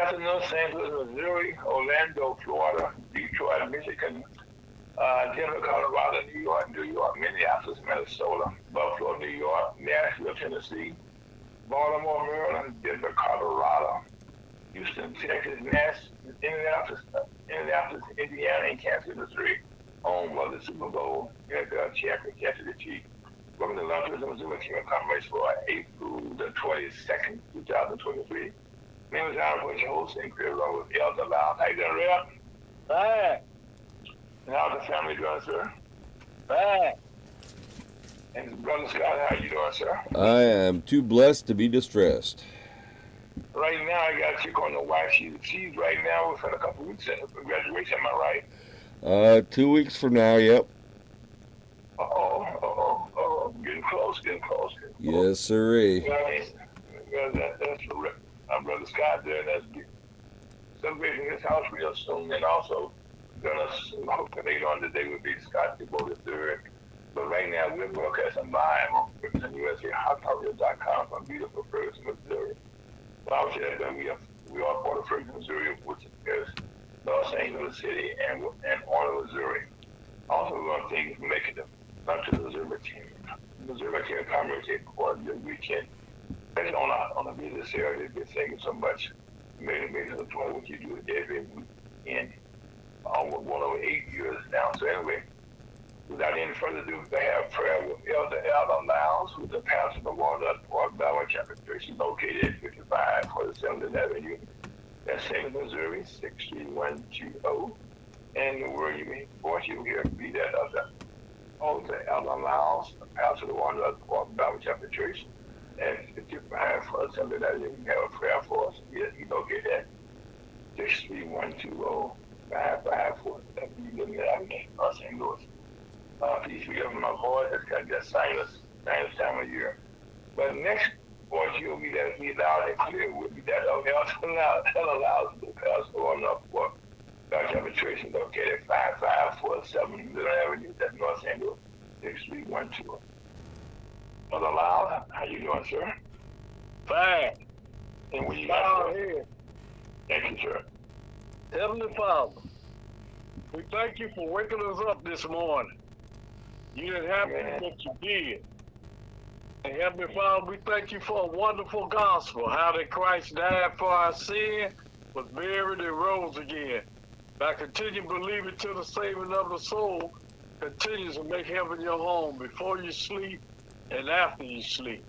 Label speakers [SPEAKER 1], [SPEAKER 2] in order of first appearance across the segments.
[SPEAKER 1] Chattanooga, St. Louis, Missouri, Orlando, Florida, Detroit, Michigan, Denver, Colorado, New York, Minneapolis, Minnesota, Buffalo, New York, Nashville, Tennessee, Baltimore, Maryland, Denver, Colorado, Houston, Texas, Indianapolis, Indiana, and Kansas, Missouri, home of the Super Bowl NFL champion Kansas City Chiefs. Welcome to Lunch with Missouri Kingdom Conference for April the 22nd, 2023. My name is Aaron Bush, host and creator of Elder Loud. How you doing, Rep?
[SPEAKER 2] Fine.
[SPEAKER 1] And how's the family doing, sir?
[SPEAKER 2] Fine.
[SPEAKER 1] And Brother Scott, how you doing, sir?
[SPEAKER 3] I am too blessed to be distressed.
[SPEAKER 1] Right now, I got to check on the wife. She's right now within a couple of weeks for graduation. Am I right?
[SPEAKER 3] 2 weeks from now, yep.
[SPEAKER 1] Getting close.
[SPEAKER 3] Yes, sirree.
[SPEAKER 1] That's my Brother Scott there. That's celebrating his house real soon, and also gonna hope that later on today will be Scott DeBoer III. But right now, we're broadcasting live on USAHotTalkRadio.com from beautiful Ferguson, Missouri. Well, we are part of Ferguson, Missouri, which is Los Angeles City and Orlando, Missouri. Also, we want to thank you for making the Lunch to the Missouri team. Missouri team conversation for the weekend. Especially on the business area, they've been thanking so much. Made the point what you do every weekend. Almost 108 years now. So anyway, without any further ado, we have prayer with Elder Lowndes, who's the pastor of the Walnut Park Bible Chapter Church, located at 5547th Avenue. That's St. Louis, Missouri, 63120. And the word you hear be that of the Elder Lowndes, the pastor of the Walnut Park Bible Chapter Church, at 5547th Avenue. You have a prayer for us. You located at 63120. 554. You give me that again. St. Louis. Please forgive my voice. It's got that sinus time of year. But next voice you'll be that be loud and clear will be that allows the pastor on up for Dr. Arbitration located at 5547 Middle Avenue, that's North St. Louis, 6312. Brother Loud, how you doing, sir?
[SPEAKER 2] Fine.
[SPEAKER 1] And what you got
[SPEAKER 2] here.
[SPEAKER 1] Thank you, sir.
[SPEAKER 2] Heavenly Father, we thank you for waking us up this morning. You didn't have to, but you did. And Heavenly Father, we thank you for a wonderful gospel, how that Christ died for our sin, was buried, and rose again. By continuing believing to the saving of the soul, continues to make heaven your home before you sleep and after you sleep.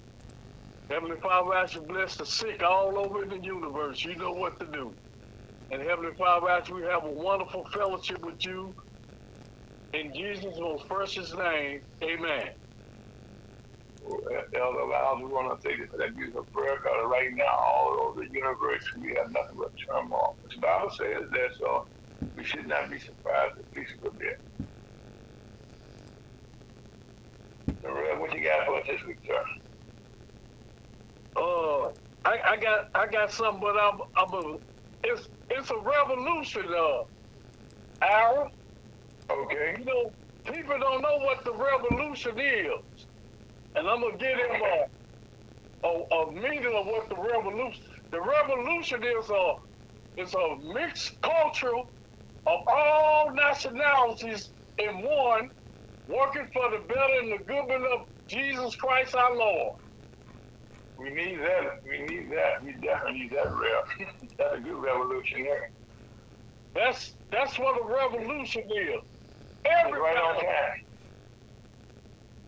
[SPEAKER 2] Heavenly Father, I ask you bless the sick all over in the universe. You know what to do. And Heavenly Father, as we have a wonderful fellowship with you, in Jesus' most precious name, amen.
[SPEAKER 1] Elder Lowndes, we want to thank you for that beautiful prayer, because right now, all over the universe, we have nothing but turmoil. The Bible says that, so we should not be surprised if peace will be there. So, what you got for us this week, sir?
[SPEAKER 2] I got something, but it's a revolution, Aaron.
[SPEAKER 1] Okay.
[SPEAKER 2] You know, people don't know what the revolution is. And I'm going to give them a meaning of what the revolution is a mixed culture of all nationalities in one, working for the better and the goodness of Jesus Christ our Lord.
[SPEAKER 1] We need that. We definitely need that, Rev. That's a good revolution there.
[SPEAKER 2] That's what a revolution is.
[SPEAKER 1] Everybody right on time.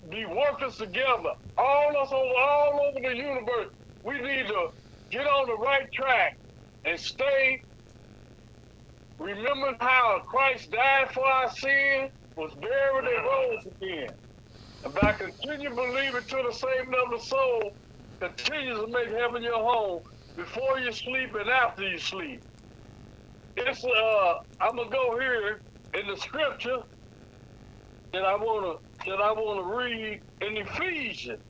[SPEAKER 2] Be workers together, all over the universe. We need to get on the right track and stay. Remember how Christ died for our sin, was buried and rose again. And by continuing believing to the saving of the soul, continue to make heaven your home before you sleep and after you sleep. It's I'm gonna go here in the scripture that I wanna read in Ephesians.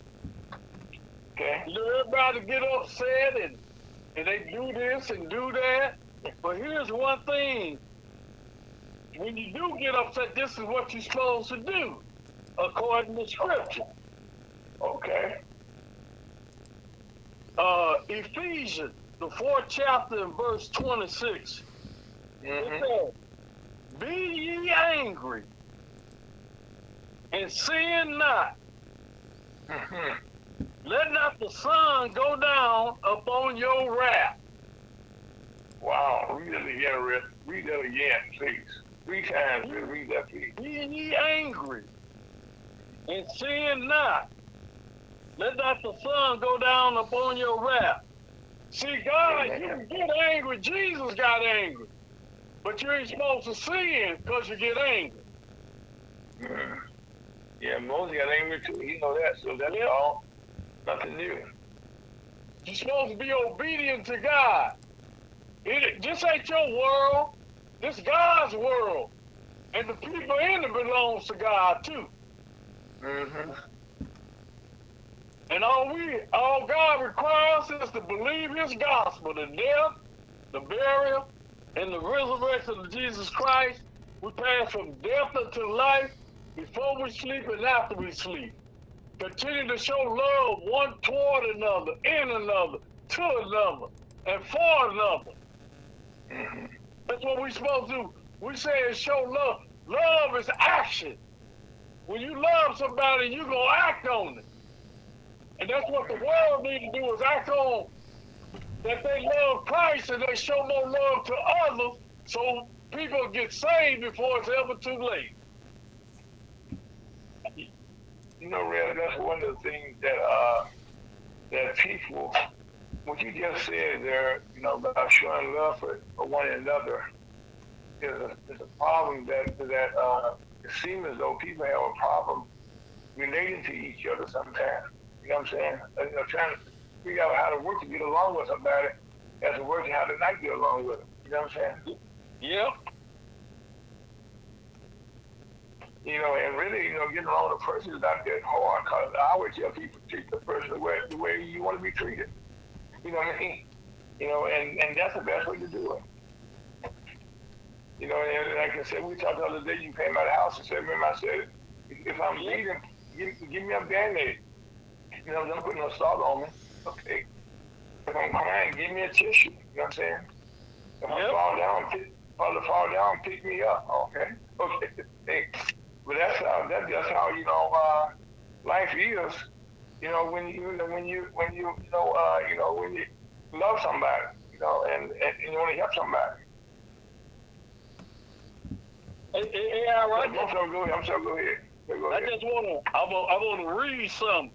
[SPEAKER 1] Okay.
[SPEAKER 2] You know, everybody get upset and they do this and do that. But here's one thing. When you do get upset, this is what you're supposed to do, according to scripture.
[SPEAKER 1] Okay.
[SPEAKER 2] Ephesians the 4th chapter and verse 26. It says, be ye angry, and sin not. Let not the sun go down upon your wrath.
[SPEAKER 1] Wow, read that again, Rick. Read that again, please. 3 times, read that, please.
[SPEAKER 2] Be ye angry, and sin not. Let not the sun go down upon your wrath. See, God, you can get angry. Jesus got angry. But you ain't supposed to sin because you get angry.
[SPEAKER 1] Yeah, Moses got angry too. He know that, so that's all. Nothing new.
[SPEAKER 2] You're supposed to be obedient to God. This ain't your world. This is God's world. And the people in it belongs to God too. And all God requires is to believe his gospel, the death, the burial, and the resurrection of Jesus Christ. We pass from death unto life before we sleep and after we sleep. Continue to show love one toward another, in another, to another, and for another. That's what we're supposed to do. We say is show love. Love is action. When you love somebody, you're going to act on it. And that's what the world needs to do, is act on that they love Christ and they show more love to others so people get saved before it's ever too late.
[SPEAKER 1] You know, Red, that's one of the things that that people, what you just said there, you know, about showing love for one another, is a problem that it seems as though people have a problem relating to each other sometimes. You know what I'm saying? Trying to figure out how to work to get along with somebody as to work how to not get along with them. You know what I'm saying?
[SPEAKER 2] Yep.
[SPEAKER 1] You know, and really, you know, getting along with a person is not that hard, because I always tell people, treat the person the way you want to be treated. You know what I mean? You know, and that's the best way to do it. You know, and like I said, we talked the other day, you came out of the house and said, remember I said, if I'm bleeding, give me a Band-Aid. You know, don't put no salt on me. Okay. If I'm crying, give me a tissue. You know what I'm saying? If I fall down, pick me up. Okay. Okay. Hey. But that's how you know life is. You know, when you love somebody, you know, and you want to help somebody.
[SPEAKER 2] Yeah, right.
[SPEAKER 1] I'm sorry, go ahead.
[SPEAKER 2] I just want to read something.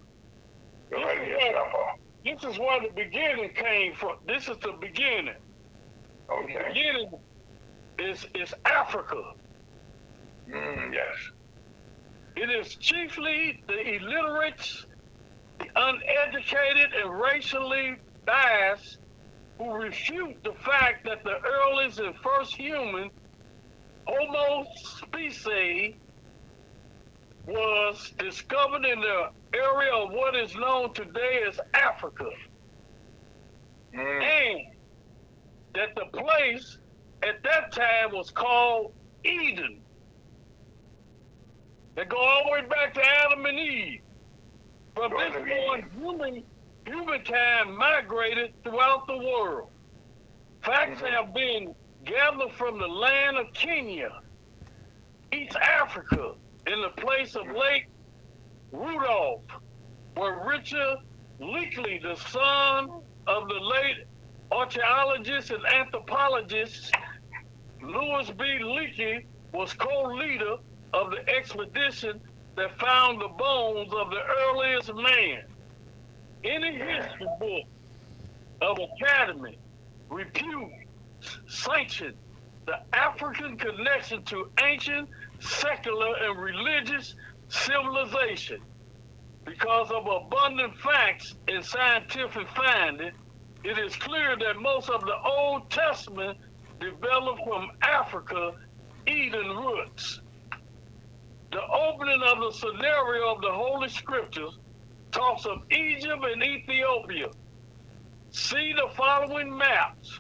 [SPEAKER 2] This is where the beginning came from. This is the beginning.
[SPEAKER 1] Okay.
[SPEAKER 2] The beginning is Africa.
[SPEAKER 1] Yes.
[SPEAKER 2] It is chiefly the illiterate, the uneducated, and racially biased who refute the fact that the earliest and first human, Homo species, was discovered in the area of what is known today as Africa. And that the place at that time was called Eden. They go all the way back to Adam and Eve. From this point, humankind migrated throughout the world. Facts have been gathered from the land of Kenya, East Africa, in the place of Lake Rudolph, where Richard Leakey, the son of the late archaeologist and anthropologist Louis B. Leakey, was co-leader of the expedition that found the bones of the earliest man. Any history book of academy, repute, sanctioned the African connection to ancient, secular, and religious civilization. Because of abundant facts and scientific findings, it is clear that most of the Old Testament developed from Africa Eden roots. The opening of the scenario of the Holy Scriptures talks of Egypt and Ethiopia. See the following maps.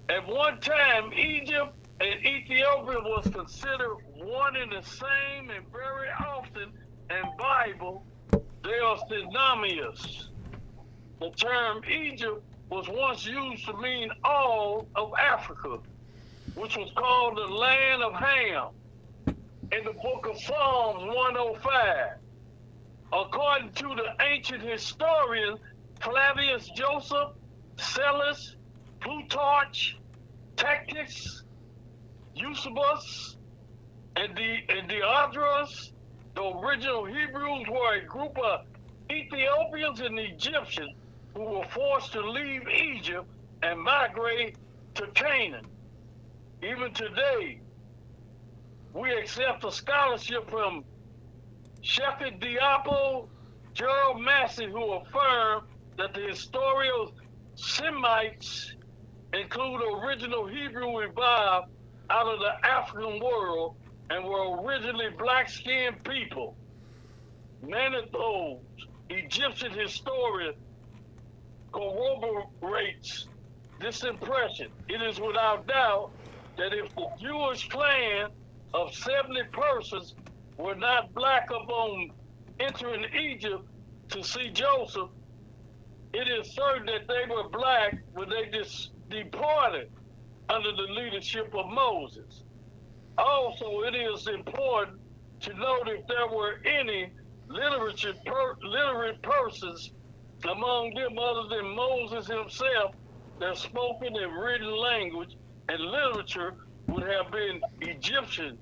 [SPEAKER 2] At one time, Egypt and Ethiopia was considered one and the same, and very often in Bible, they are synonymous. The term Egypt was once used to mean all of Africa, which was called the land of Ham in the book of Psalms 105. According to the ancient historian Flavius Joseph, Psellus, Plutarch, Tacitus, Eusebius, and Diodorus, the original Hebrews were a group of Ethiopians and Egyptians who were forced to leave Egypt and migrate to Canaan. Even today, we accept a scholarship from Shepard Diapo, Gerald Massey, who affirmed that the historical Semites include original Hebrew revived out of the African world and were originally black-skinned people. Manetho's Egyptian historian corroborates this impression. It is without doubt that if the Jewish clan of 70 persons were not black upon entering Egypt to see Joseph, it is certain that they were black when they departed under the leadership of Moses. Also, it is important to note if there were any literate persons among them other than Moses himself, their spoken and written language and literature would have been Egyptian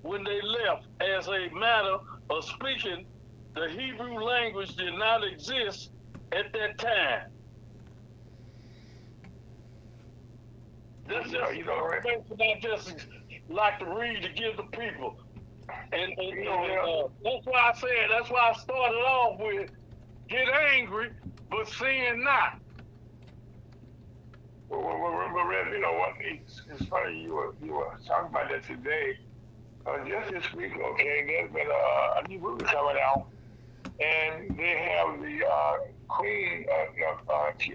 [SPEAKER 2] when they left. As a matter of speaking, the Hebrew language did not exist at that time. That's just information I just like to read to give the people. And that's why I started off with get angry, but sin not.
[SPEAKER 1] Well, Rev, you know what? It's funny you were talking about that today. Just this week, okay, there's been a new movie coming out, and they have the Queen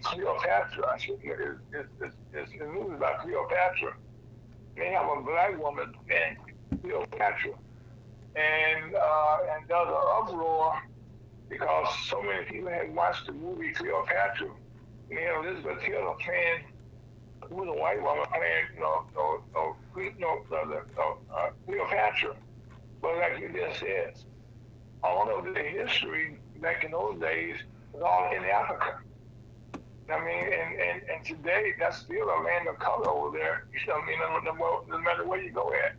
[SPEAKER 1] Cleopatra. It's the news about Cleopatra. They have a black woman named Cleopatra, and there's an uproar because so many people had watched the movie Cleopatra. You know, Elizabeth Taylor playing, who was a white woman playing, Cleopatra. But like you just said, all of the history back in those days was all in Africa. I mean, and today that's still a land of color over there. You know what I mean? No matter where you go at.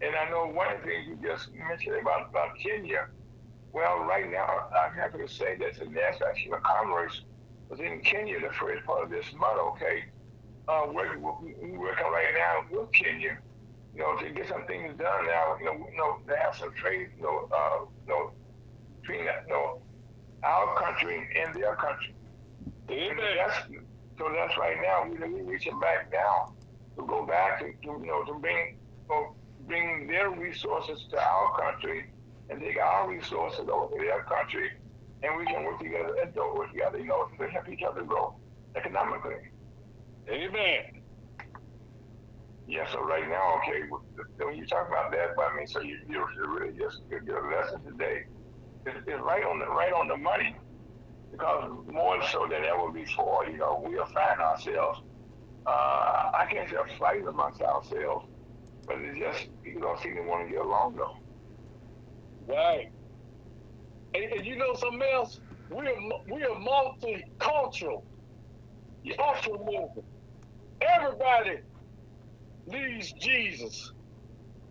[SPEAKER 1] And I know one of the things you just mentioned about Kenya. Well, right now, I'm happy to say that the National Chamber of Commerce was in Kenya the first part of this month, okay? We're working right now with Kenya, you know, to get some things done now, you know, to have some trade, between our country and their country. So that's right now, we're reaching back now to go back to bring their resources to our country and take our resources over to their country, and we can work together and don't work together, to help each other grow economically.
[SPEAKER 2] Amen.
[SPEAKER 1] Yeah, so right now, okay, when you talk about that, I mean, so you really just get a lesson today. It's right on the money, because more so than ever before, we'll find ourselves, I can't say a fight amongst ourselves, but it's just, people don't seem to want to get along though.
[SPEAKER 2] Right. And you know something else? We are multicultural. Culturalism. Everybody needs Jesus.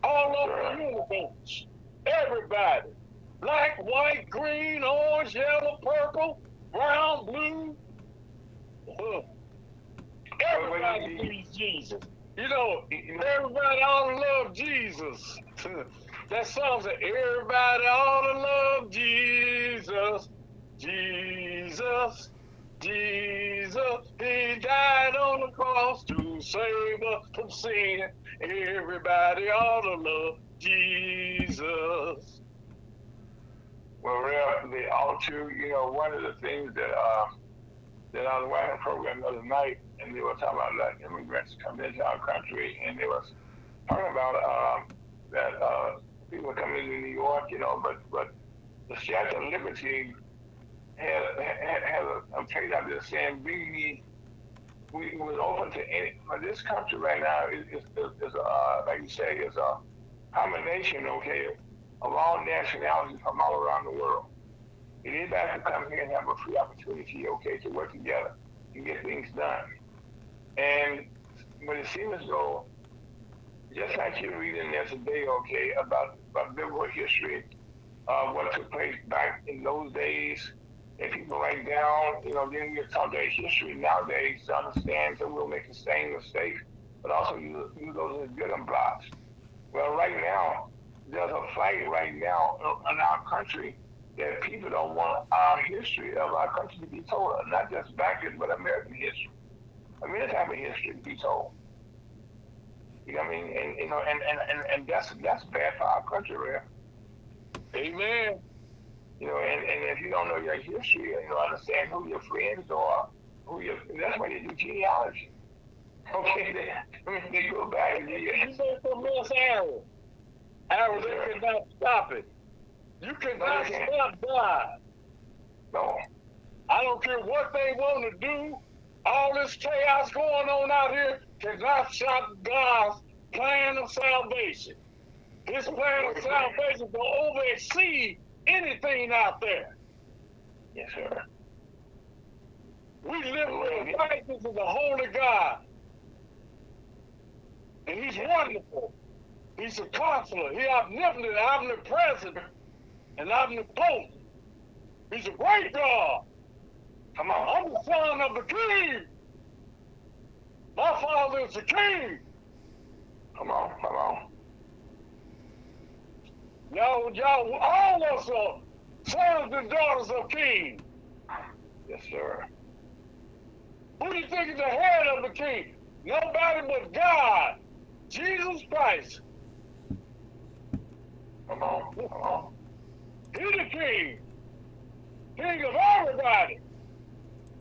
[SPEAKER 2] All over the universe. Everybody. Black, white, green, orange, yellow, purple, brown, blue. Everybody needs Jesus. Everybody ought to love Jesus. That song said, everybody ought to love Jesus. Jesus. Jesus, he died on the cross to save us from sin. Everybody ought to love Jesus.
[SPEAKER 1] Well, Rev, they ought to, one of the things that I was watching a program the other night, and they were talking about like immigrants coming into our country, and they was talking about that people coming into New York, but the Statue of Liberty had a page out there saying, bring me we was open to any. But this country right now is like you say, is a combination, okay, of all nationalities from all around the world. Anybody can come here and have a free opportunity, okay, to work together and get things done. And when it seems as though, just like you're reading there today, okay, about biblical history, what took place back in those days, and people write down, then we talk their history nowadays to understand, so we'll make the same mistakes, but also use those as building blocks. Well, right now, there's a fight right now in our country that people don't want our history of our country to be told, not just Baptist, but American history. Any type of history to be told. You know what I mean? And that's bad for our country, right?
[SPEAKER 2] Amen.
[SPEAKER 1] And if you don't know your history, understand who your friends are, that's why they do genealogy. Okay, they go back and
[SPEAKER 2] you say from this arrow, they cannot stop it. You cannot stop God.
[SPEAKER 1] No.
[SPEAKER 2] I don't care what they want to do. All this chaos going on out here cannot stop God's plan of salvation. His plan of salvation will oversee anything out there.
[SPEAKER 1] Yes, sir.
[SPEAKER 2] We live in the righteousness of the Holy God. And He's wonderful. He's a counselor. He's omnipotent, omnipresent, and omnipotent. He's a great God.
[SPEAKER 1] Come on.
[SPEAKER 2] I'm the son of the king. My father is the king.
[SPEAKER 1] Come on.
[SPEAKER 2] Y'all, all of us are sons and daughters of king.
[SPEAKER 1] Yes, sir.
[SPEAKER 2] Who do you think is the head of the king? Nobody but God. Jesus Christ.
[SPEAKER 1] Come on.
[SPEAKER 2] He's the king. King of everybody.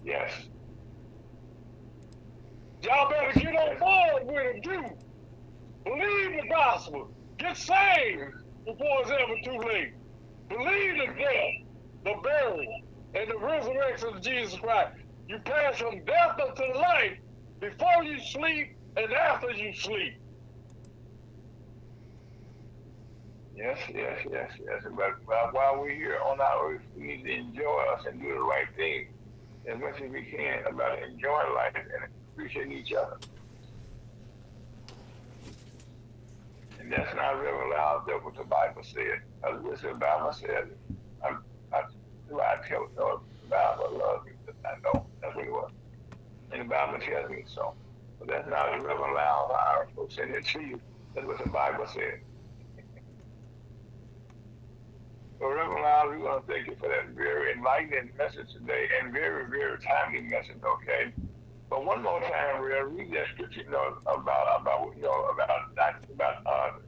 [SPEAKER 1] Yes.
[SPEAKER 2] Y'all better get on board with him too. Believe the gospel. Get saved before it's ever too late. Believe the death, the burial, and the resurrection of Jesus Christ. You pass from death unto life before you sleep and after you sleep.
[SPEAKER 1] Yes. But while we're here on our earth, we need to enjoy us and do the right thing as much as we can about enjoying life and appreciating each other. And that's not really allowed that what the Bible said. As the Bible said, I tell the Bible loves me, I know that's what it was. And the Bible tells me so. But that's not really allowed our folks in here to you. That's what the Bible said. So, Reverend Lyle, we want to thank you for that very enlightening message today and very, very timely message, okay? But one more time, we'll read that scripture, about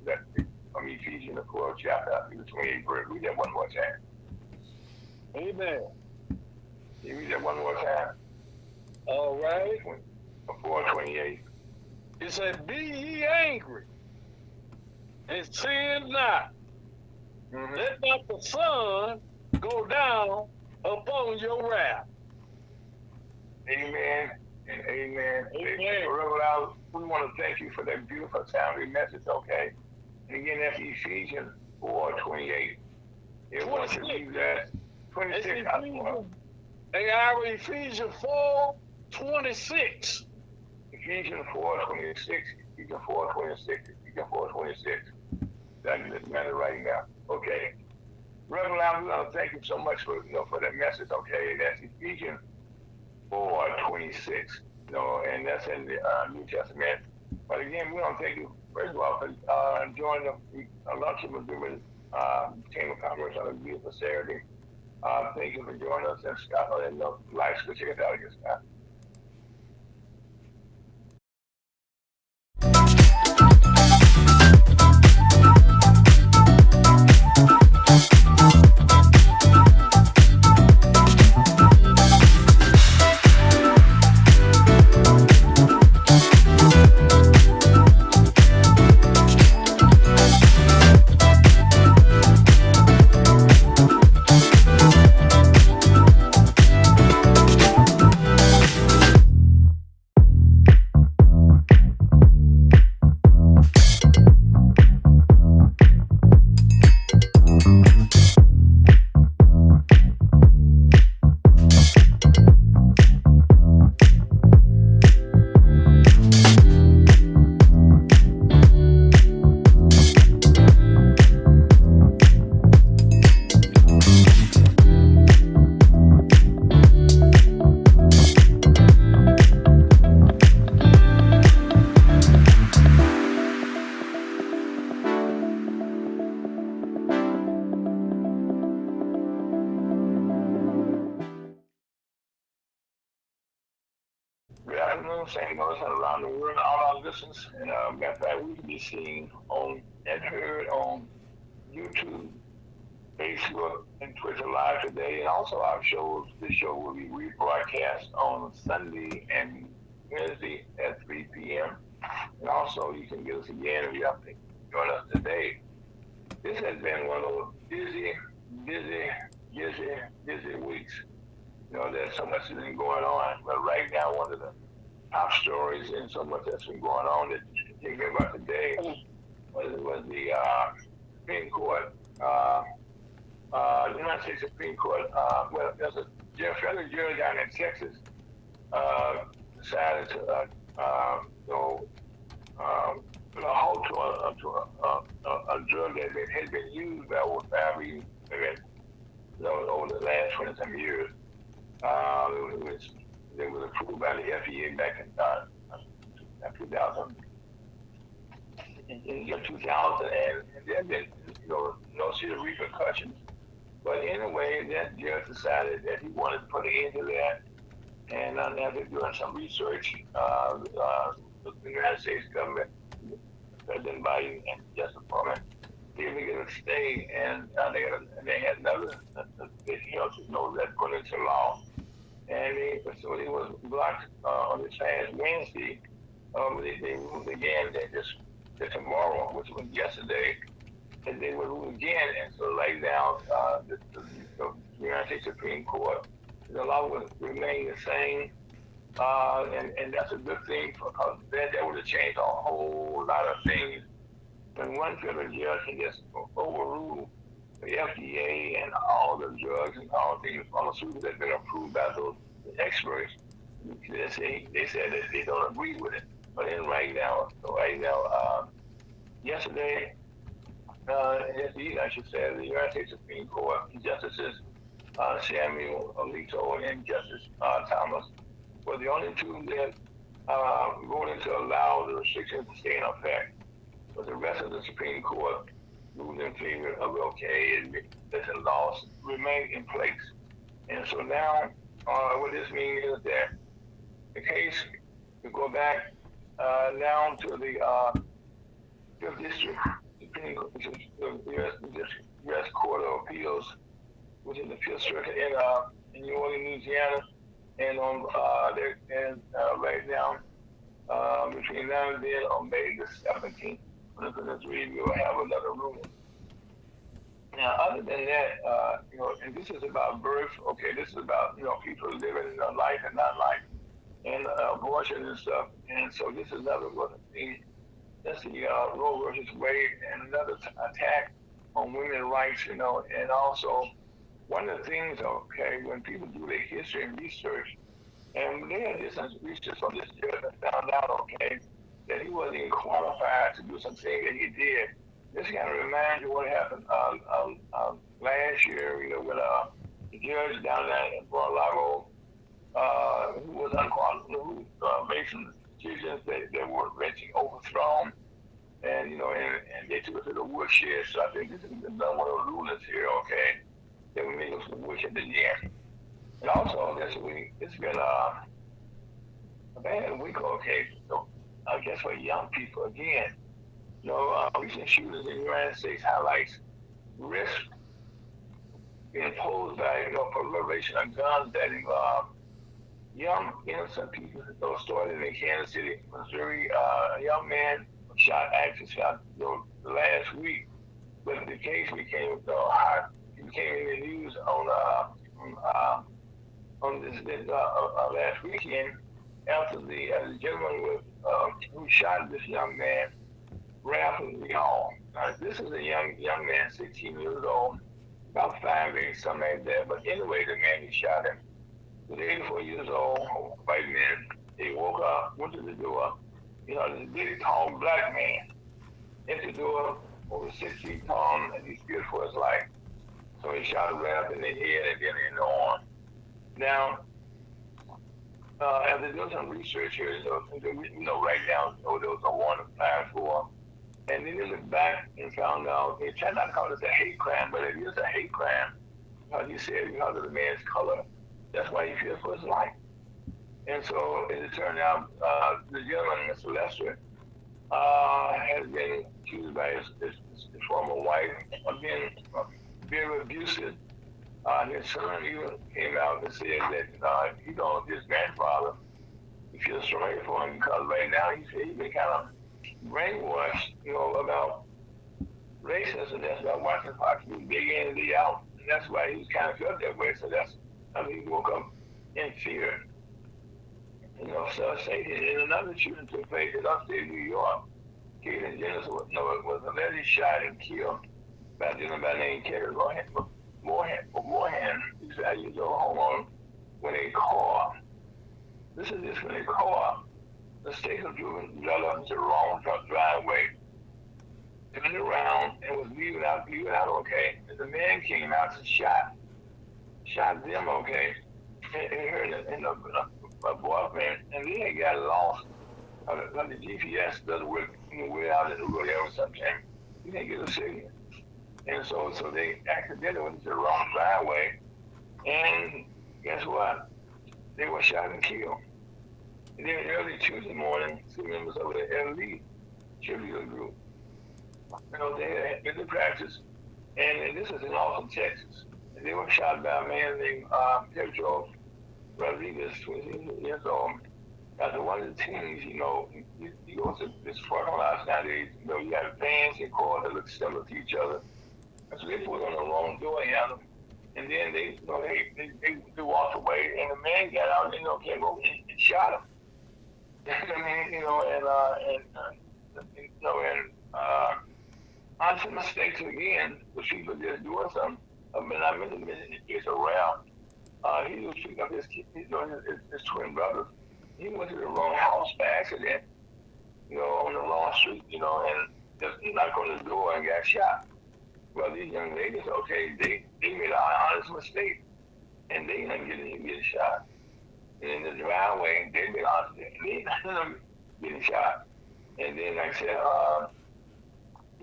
[SPEAKER 1] that from Ephesians, the 4th chapter, I think the 28th verse. Read that one more time.
[SPEAKER 2] Amen.
[SPEAKER 1] You read that one more time.
[SPEAKER 2] All right.
[SPEAKER 1] 4:28.
[SPEAKER 2] It said, "Be ye angry, and sin not.
[SPEAKER 1] Mm-hmm.
[SPEAKER 2] Let not the sun go down upon your wrath."
[SPEAKER 1] Amen and amen.
[SPEAKER 2] Amen.
[SPEAKER 1] Reverend Lyle, we want to thank you for that beautiful timely message, okay? And again, that's Ephesians 4:28. It wants to leave that 26.
[SPEAKER 2] They are Ephesians 4:26.
[SPEAKER 1] Ephesians 4:26. Ephesians 4:26. Ephesians 4:26. That's the matter right now. Okay. Reverend Lamb, we want to thank you so much for that message, okay? That's Ephesians 4:26. And that's in the New Testament. But again, we want to thank you, first of all, for joining the luncheon with the Chamber of Commerce on a beautiful Saturday. Thank you for joining us, and Scott, and live switching it out again, Scott. afternoon, St. Louis and around the world, all our listeners. And matter of fact, we can be seen on and heard on YouTube, Facebook, and Twitter Live today. And also our shows, this show will be rebroadcast on Sunday and Wednesday at 3 p.m. And also you can get us again if you have to join us today. This has been one of those busy weeks. You know, there's so much that's been going on. But right now, one of the top stories and so much that's been going on that you can hear about today was the Supreme Court, United States Supreme Court, well, there's a federal judge down in Texas decided to put a halt to a drug that had been used by over 5 years, over the last 20-some years. It was approved by the FDA back in 2000. In 2000, and there have been no serious repercussions. But anyway, that judge decided that he wanted to put an end to that. And after doing some research, the United States government, President Biden and the Justice Department, gave it a stay, and they had another that put into law. And so it was blocked on this past Wednesday. They moved again that tomorrow, which was yesterday, and they would move again and so lay down the United States Supreme Court. The law would remain the same, and that's a good thing because that would have changed a whole lot of things. When one federal judge can just overrule the FDA and all the drugs and all things, pharmaceuticals that have been approved by those experts, they said that they don't agree with it. But then right now, yesterday, I should say, the United States Supreme Court Justices Samuel Alito and Justice Thomas were the only two that voted to allow the restrictions to stay in effect. But the rest of the Supreme Court moved in favor of and the laws remain in place. And so now, what this means is that the case will go back down to the 5th District Supreme Court, which is the U.S. Court of Appeals, which is the 5th Circuit in New Orleans, Louisiana, and right now, between now and then, on May the 17th, 2023, we will have another ruling. Now, other than that, and this is about birth. Okay, this is about people living life and not life, and abortion and stuff. And so this is another one of the things. That's the Roe versus Wade, and another attack on women's rights. And also one of the things. Okay, when people do their history and research, and they had this research on this judge and found out, okay, that he wasn't even qualified to do something that he did. This kind of reminds you what happened last year, when the judge down there in Mar-a-Lago, who was unqualified, who made some decisions that were eventually overthrown, and and they took it to the woodshed. So I think this is another one of the rulings here, okay, that we make us the woodshed again. And also this week, it's been a bad week, okay. So I guess for young people again. Recent shootings in the United States highlights risk being posed by proliferation of guns that involve young innocent people. Started in Kansas City, Missouri. A young man actually shot last week, but the case became hot. It became in the news on this last weekend after the gentleman who shot this young man rapidly off. This is a young man, 16 years old, about 5'8", something like that. But anyway, the man who shot him was 84 years old, white man. He woke up, went to the door. This really tall black man in the door, over 6 feet tall, and he's feared for his life. So he shot him right up in the head and then in the arm. Now, after doing some research here, right now, there was a warrant applied for. And then they looked back and found out, they tried not to call this a hate crime, but it is a hate crime. Because he said because of the man's color, that's why he feared for his life. And so it turned out the gentleman, Mr. Lester, has been accused by his former wife of being very abusive. His son even came out and said that his grandfather, he feels sorry for him because right now he's been kind of brainwashed, about racism. That's why watching Fox News day in and day out, and that's why he's kind of felt that way. So that's how he woke up in fear. So say in another shooting took place in upstate New York. Caitlyn Jenner was allegedly shot and killed by a gentleman by the name Kerry Moorhan, 65-year-old homeowner, when a car, when a car, the state of driven up into the wrong driveway, turned around and was leaving out okay. And the man came out and shot them, okay, and her boyfriend, and then they got lost. The GPS doesn't work way out in the road area sometimes. You can't get a signal. And so they accidentally went into the wrong driveway, and guess what? They were shot and killed. And then early Tuesday morning, 2 members of the LD tribute group, they had been to practice, and this is in Austin, Texas. And they were shot by a man named Pedro Rodriguez, 28 years old. After one of the teams, you go to this parking lot nowadays, you have vans and cars that look similar to each other. And so they put on the wrong door handle, and then they walked away, and the man got out, came over and shot him. I mean, honest mistakes again, which people just doing something. I mean, I mentioned it's around. He was picking up his twin brother. He went to the wrong house by accident, on the wrong street, and just knocked on the door and got shot. Well, these young ladies, okay, they made an honest mistake, and they didn't get shot. And in the driveway, they made an honest mistake, and they ended up getting shot. And then, like I said,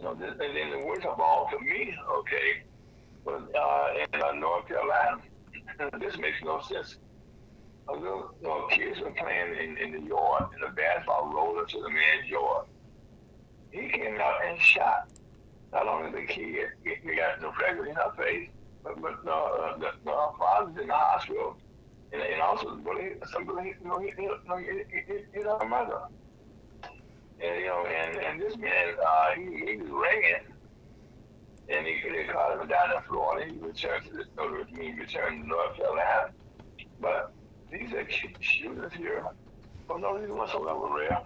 [SPEAKER 1] and then the worst of all to me, okay, was in North Carolina. This makes no sense. A little kids were playing in the yard, and the basketball rolled into the man's yard. He came out and shot. Not only the kid, he got no fragment in her face, but her father's in the hospital, and also somebody hit her mother. And this man, he was ringing, and they caught him down in Florida. He returned to North Carolina. But these are shooters here for no reason whatsoever, rare.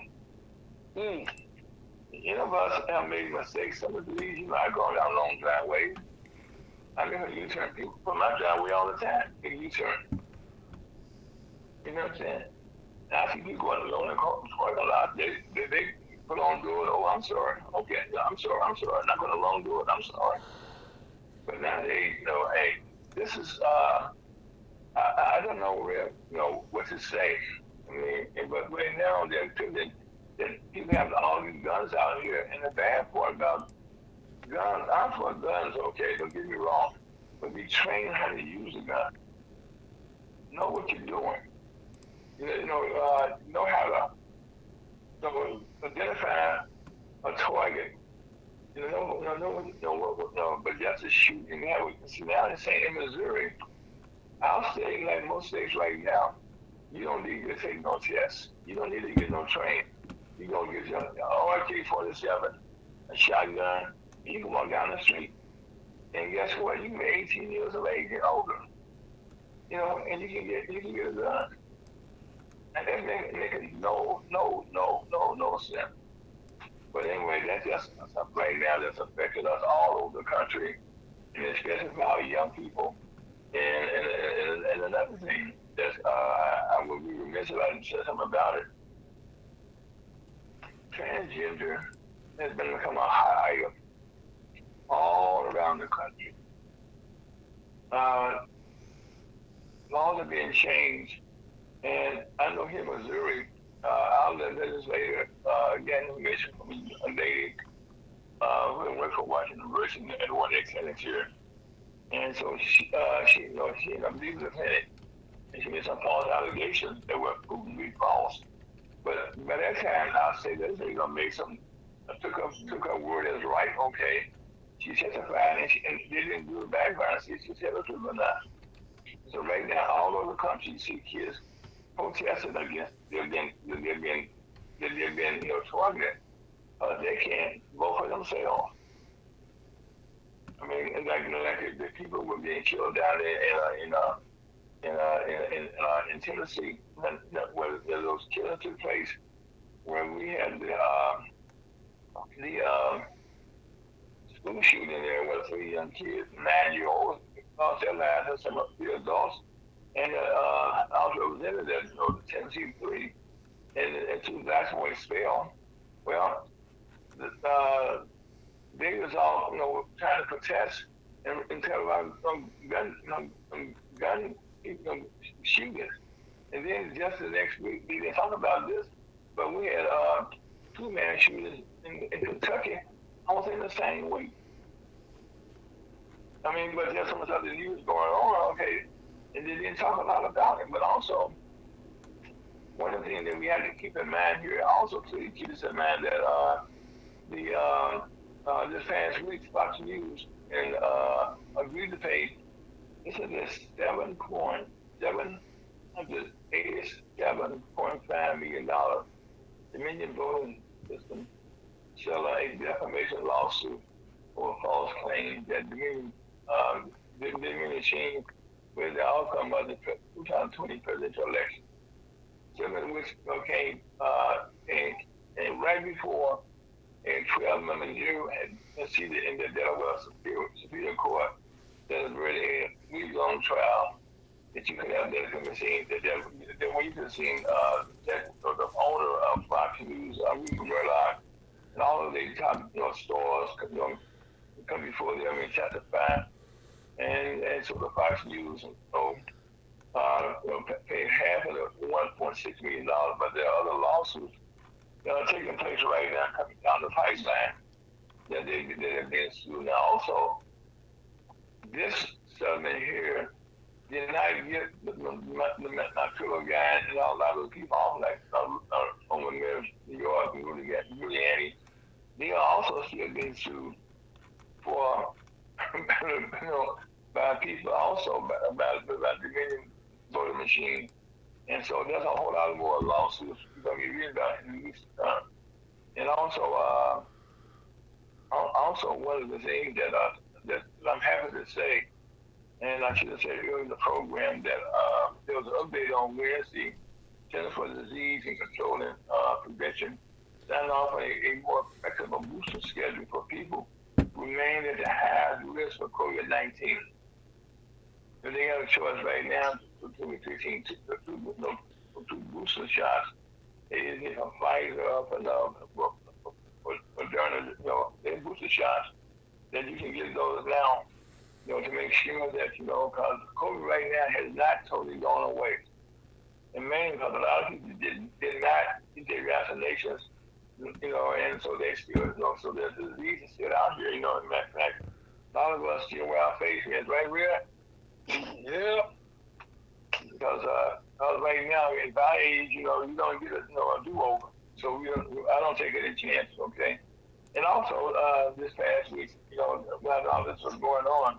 [SPEAKER 1] Any of us have made mistakes. Some of these, I go down long driveways. I make a U-turn. People put my driveway all the time. Make a U-turn. You know what I'm saying? Now, I see people going along and talking a lot. They put on do it. Oh, I'm sorry. Okay, I'm sorry. I'm not going to long do it. I'm sorry. But nowadays, hey, this is, I don't know where, what to say. I mean, but right now, people have all these guns out here, and the bad part about guns, I'm for guns, okay, don't get me wrong, but be trained how to use a gun. Know what you're doing. Know how to identify a target. But just to shoot, and see now they're saying in Missouri, I'll say like most states right now, you don't need to take no tests. You don't need to get no training. You're going to get your AK-47, a shotgun, and you can walk down the street. And guess what? You can be 18 years of age and older. And you can get a gun. And that's making no sense. But anyway, that's just something right now that's affected us all over the country, and especially for our young people. And another thing that I would be remiss if I didn't say something about it. Transgender has become a hot item all around the country. Laws are being changed, and I know here in Missouri, our legislator got information from a lady who worked for Washington University and one of their clinics here. And so she ended up leaving the clinic and she made some false allegations that were proven to be false. But by that time, I'll say this, they're gonna make some. I took her word as right. Okay, she testified, and they didn't do the background. She said the truth or not. So right now, all over the country, you see kids protesting against they've been targeted. They can't vote for themselves. I mean, and like the people were being killed down there in Tennessee, where those killings took place, where we had the school shooting there with 3 young kids, 9-year-olds lost their lives, and some of the adults, and House Representatives, the Tennessee 3, and 2 black boys fell. Well, they was all trying to protest and tell about gun shootings. And then just the next week, we didn't talk about this, but we had 2 mass shootings in Kentucky almost in the same week. I mean, but there's so much other news going on, okay, and they didn't talk a lot about it. But also, one of the things that we have to keep in mind here, also to keep this in mind, that this past week, Fox News and agreed to pay, this is this $787.5 million Dominion voting system settle a defamation lawsuit for a false claim that Dominion didn't change with the outcome of the 2020 presidential election. Seven which came and right before a 12-member jury had seated in the Delaware Superior Court that was really a week-long trial that you could have that machine that when you could have seen that the owner of Fox News, Rupert Murdoch, and all of the top stores come before them and testify, and so the Fox News paid half of the $1.6 million, but there are other lawsuits that are taking place right now coming down the pipeline that have been sued. Now also, this settlement here did not get my fellow guys and a lot of the people off like Owen Mills, New York, and Giuliani. They are also still being sued for by people also about the Dominion voting machine. And so there's a whole lot more lawsuits you're going to be reading about in the weeks to come. And also one of the things that I'm happy to say, and I should have said earlier in the program, that there was an update on Wednesday, Center for Disease and Control and Prevention, signed off a more effective booster schedule for people who remain at the highest risk for COVID-19. So they have a choice right now for 2015 for 2 booster shots. They either get a Pfizer for Moderna, their booster shots. Then you can get those now, to make sure that, because COVID right now has not totally gone away. And mainly because a lot of people did not get their vaccinations, and so they still, so the disease is still out here, in fact, a lot of us still wear our face masks, right, Red? Yeah. Because right now, at our age, you don't get a do-over. So I don't take any chance, okay? And also, this past week, while all this was going on,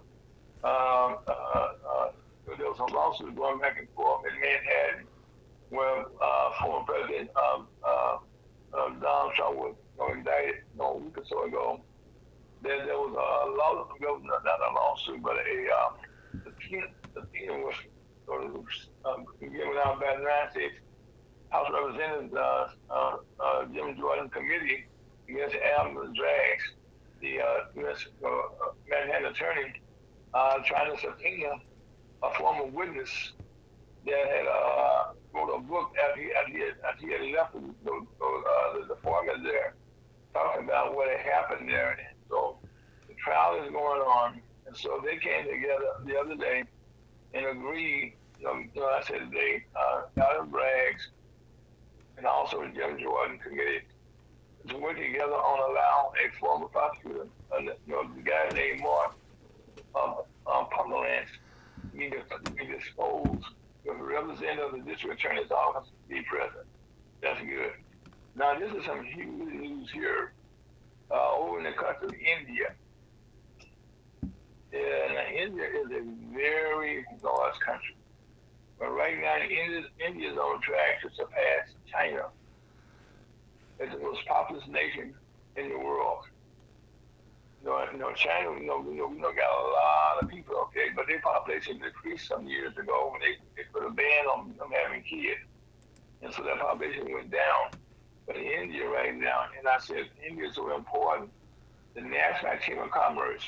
[SPEAKER 1] there was some lawsuits going back and forth in Manhattan where former President Donald Trump was indicted a week or so ago. There was not a lawsuit, but the subpoena was given out by the United States House Representatives Jim Jordan Committee against Alvin Drags, the U.S. Manhattan attorney, trying to subpoena a former witness that had wrote a book after he had left the department there, talking about what had happened there. And so the trial is going on, and so they came together the other day and agreed. I said they, Alvin Braggs, and also the Jim Jordan Committee, to work together on allow a former prosecutor, the guy named Mark Pomerantz, be disposed, the representative of the district attorney's office be present. That's good. Now, this is some huge news here over in the country of India. And India is a very large country. But right now, India is on track to surpass China as the most populous nation in the world. China, we got a lot of people, okay, but their population decreased some years ago when they put a ban on them having kids. And so that population went down. But in India right now, and I said India is so important, the National Chamber of Commerce,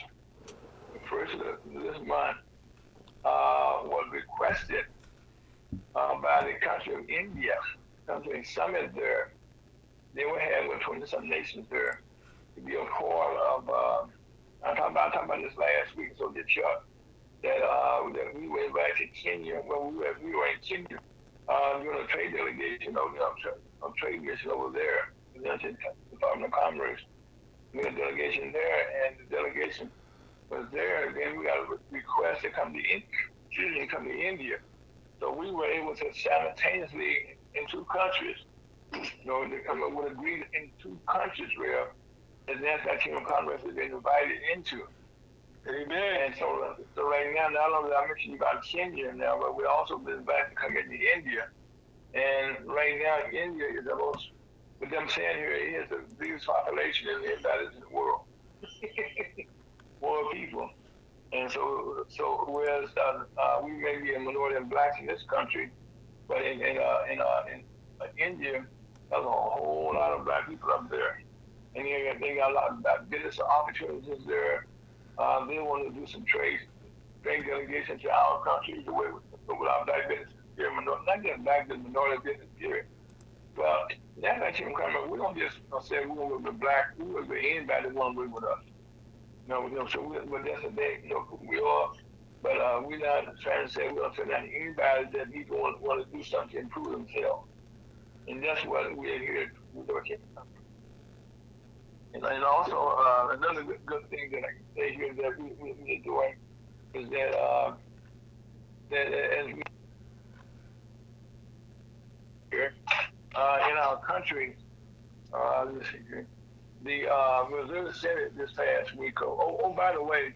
[SPEAKER 1] the first of this month, was requested by the country of India, country summit there. They were having 20-some nations there to be a part of. I talked about this last week, so did Chuck. That we were invited to Kenya. Well, we were in Kenya doing a trade delegation trade mission over there. The Department of Commerce. We had a delegation there, and the delegation was there. Then we got a request to come to India. So we were able to simultaneously in two countries, to come up with an agreement in two countries where the National Chamber of Commerce has been invited into. Amen. And so right now, not only I mentioned about Kenya now, but we also been invited to come into India. And right now, India is the most, with them saying here, it is the biggest population in the world. More people. And so whereas we may be a minority of blacks in this country, but in India, there's a whole lot of black people up there. And they got a lot of business opportunities there. They want to do some trade delegation to our country with our black business here, not just black, but minority business here. But that's actually coming. We don't just say we want to be black. We want to be anybody that want to be with us. So that's the thing, who we are. But we're not trying to say we're going to turn down anybody that people want to do something to improve themselves. And that's what we're here working on. And also, another good thing that I can say here that we're doing is that as we here in our country, let's see here. The Missouri Senate this past week. Oh, by the way,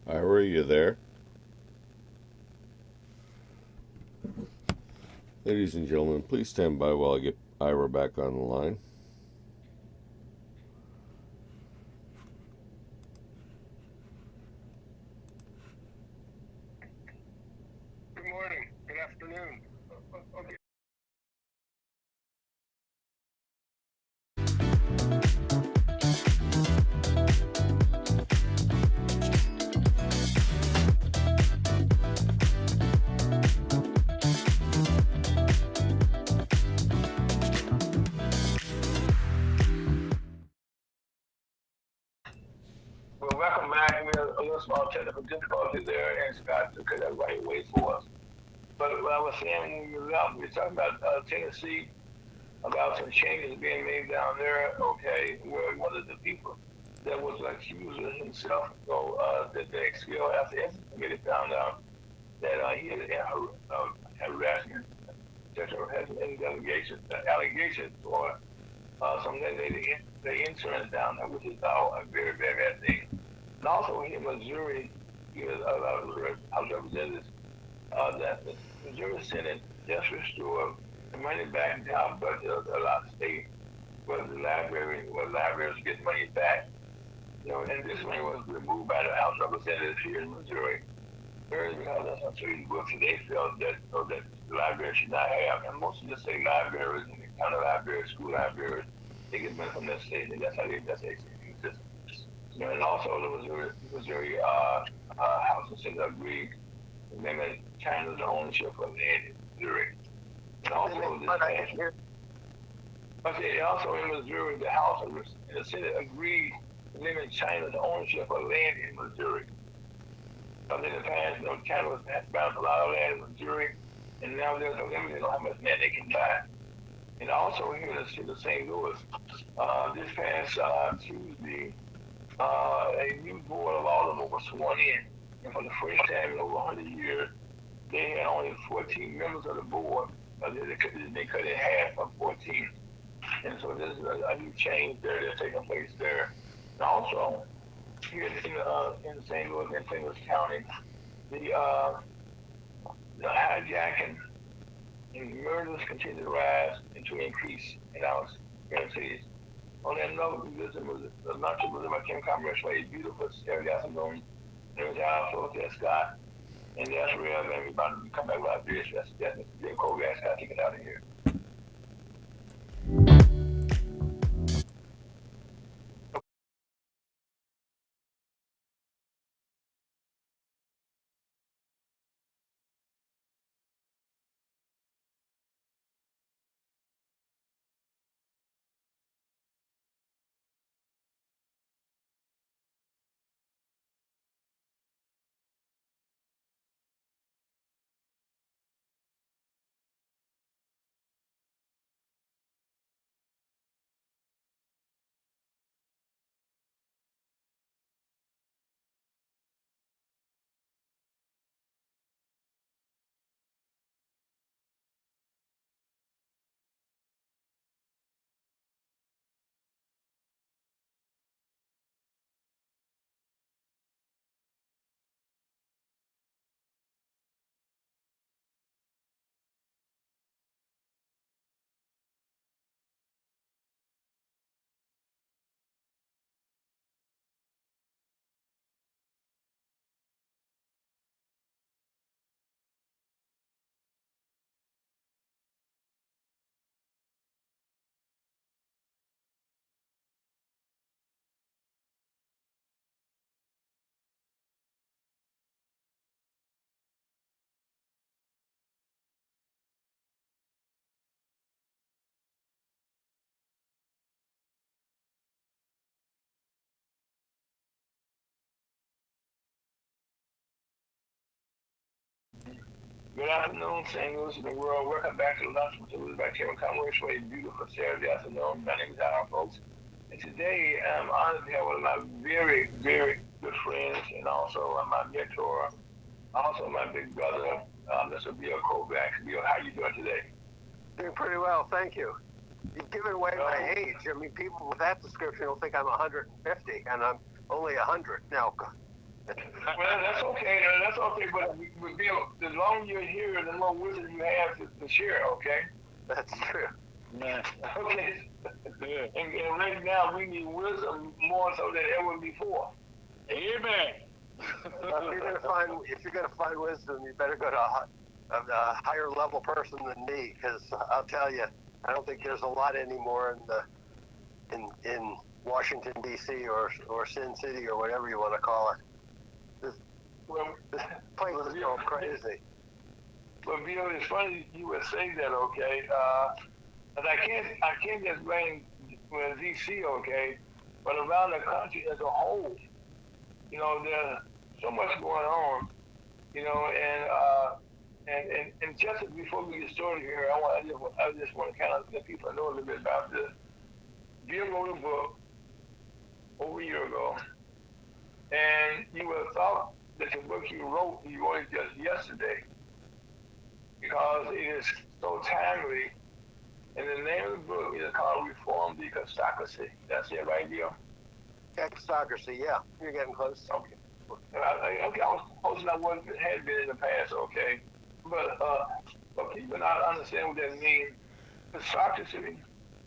[SPEAKER 3] Ira, are you there? Ladies and gentlemen, please stand by while I get Ira back on the line.
[SPEAKER 1] good morning, good afternoon. Okay. Well, welcome back. We had a little small technical difficulty there, and Scott took it right away for us. But what I was saying when we were out, we were talking about Tennessee, about some changes being made down there, okay, where one of the people that was accused of himself, that the XPO after the ethics committee found out that he had harassment, sexual harassment allegations for some the insurance down there, which is a very, very bad thing. And also in Missouri, House Representatives, that the Missouri Senate just restored the money back to our budget of a lot of states, where libraries get money back. And this money was removed by the House Representatives here in Missouri. Because that's some certain books that they felt that the library should not have. And most of the state libraries and the county libraries, school libraries, they get money from that state, and that's how they exist. And also the Missouri House and Senate agreed to limit China's ownership of land in Missouri. And also also in Missouri, the House and the Senate agreed to limit China's ownership of land in Missouri. Because in the past, China has found a lot of land in Missouri, and now there's a limit on how much land they can buy. And also here in the city of St. Louis, this past Tuesday, a new board of aldermen was sworn in. And for the first time in over 100 years, they had only 14 members of the board. They cut it in half from 14. And so there's a new change there that's taking place there. And also, here in St. Louis, in St. Louis County, the hijacking and murders continue to rise and to increase in our cities. On that note, we visited the luncheon with my Kim Commerce Way, beautiful Saturday afternoon. There was also there, Scott, and that's real, man. We're about to come back with our beers. That's Mr. Kovac. Scott, take it out of here. Good afternoon, St. Louis and the world. Welcome back to Lunch with the back here in Commerce Way. Beautiful Saturday afternoon. My name is Alan, folks. And today I'm honored to have one of my very, very good friends and also my mentor, also my big brother, Mr. Bill Kovac. Bill, how you doing today?
[SPEAKER 4] Doing pretty well, thank you. You've given away my age. I mean, people with that description will think I'm 150, and I'm only 100 now.
[SPEAKER 1] Well, that's okay. That's okay. But Bill, the longer you're here, the more wisdom you have to share. Okay.
[SPEAKER 4] That's true.
[SPEAKER 1] Yeah. Okay. And right now, we need wisdom more so than ever before.
[SPEAKER 2] Amen.
[SPEAKER 4] If you're gonna find wisdom, you better go to a higher level person than me, because I'll tell you, I don't think there's a lot anymore in Washington D.C. or Sin City or whatever you want to call it. This place is going crazy.
[SPEAKER 1] Well, Bill, it's funny you would say that, okay? But I can't just blame D.C., okay? But around the country as a whole, you know, there's so much going on, you know, and just before we get started here, I just want to kind of let people know a little bit about this. Bill wrote a book over a year ago, and you would have thought that the book you wrote it just yesterday, because it is so timely. And the name of the book is called Reform the Ecostocracy. That's it, right, Bill?
[SPEAKER 4] Ecostocracy, yeah. You're getting close.
[SPEAKER 1] Okay. I was posting on what it had been in the past, okay? But people not understand what that means. Ecostocracy,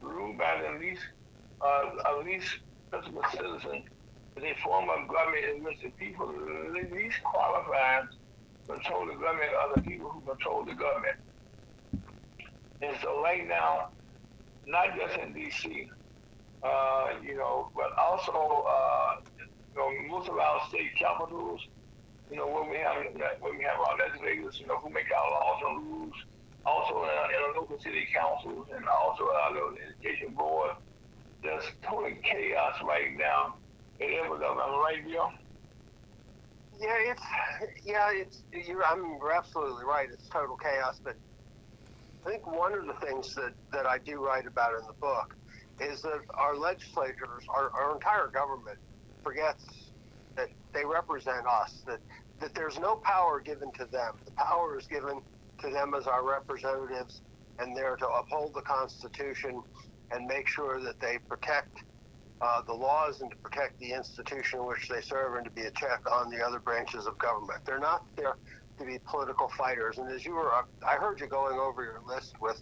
[SPEAKER 1] ruled by the least principal citizen, is a form of government in which the people least qualified control the government are the people who control the government. And so right now, not just in D.C., you know, but also, you know, most of our state capitals, you know, where we have our legislators, you know, who make our laws and rules, also in our local city councils and also our local education board. There's total chaos right now in every government, right, Bill?
[SPEAKER 4] you're absolutely right. It's total chaos. But I think one of the things that I do write about in the book is that our legislators, our entire government, forgets that they represent us. That there's no power given to them. The power is given to them as our representatives, and they're to uphold the Constitution and make sure that they protect the laws and to protect the institution in which they serve, and to be a check on the other branches of government. They're not there to be political fighters. And as I heard you going over your list with,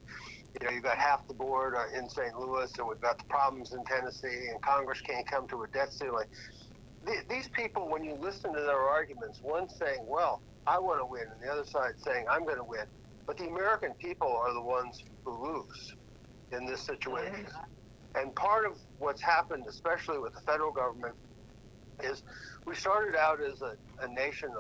[SPEAKER 4] you've got half the board in St. Louis, and we've got the problems in Tennessee, and Congress can't come to a debt ceiling. These people, when you listen to their arguments, one saying, well, I want to win, and the other side saying, I'm going to win. But the American people are the ones who lose in this situation. And part of what's happened, especially with the federal government, is we started out as a nation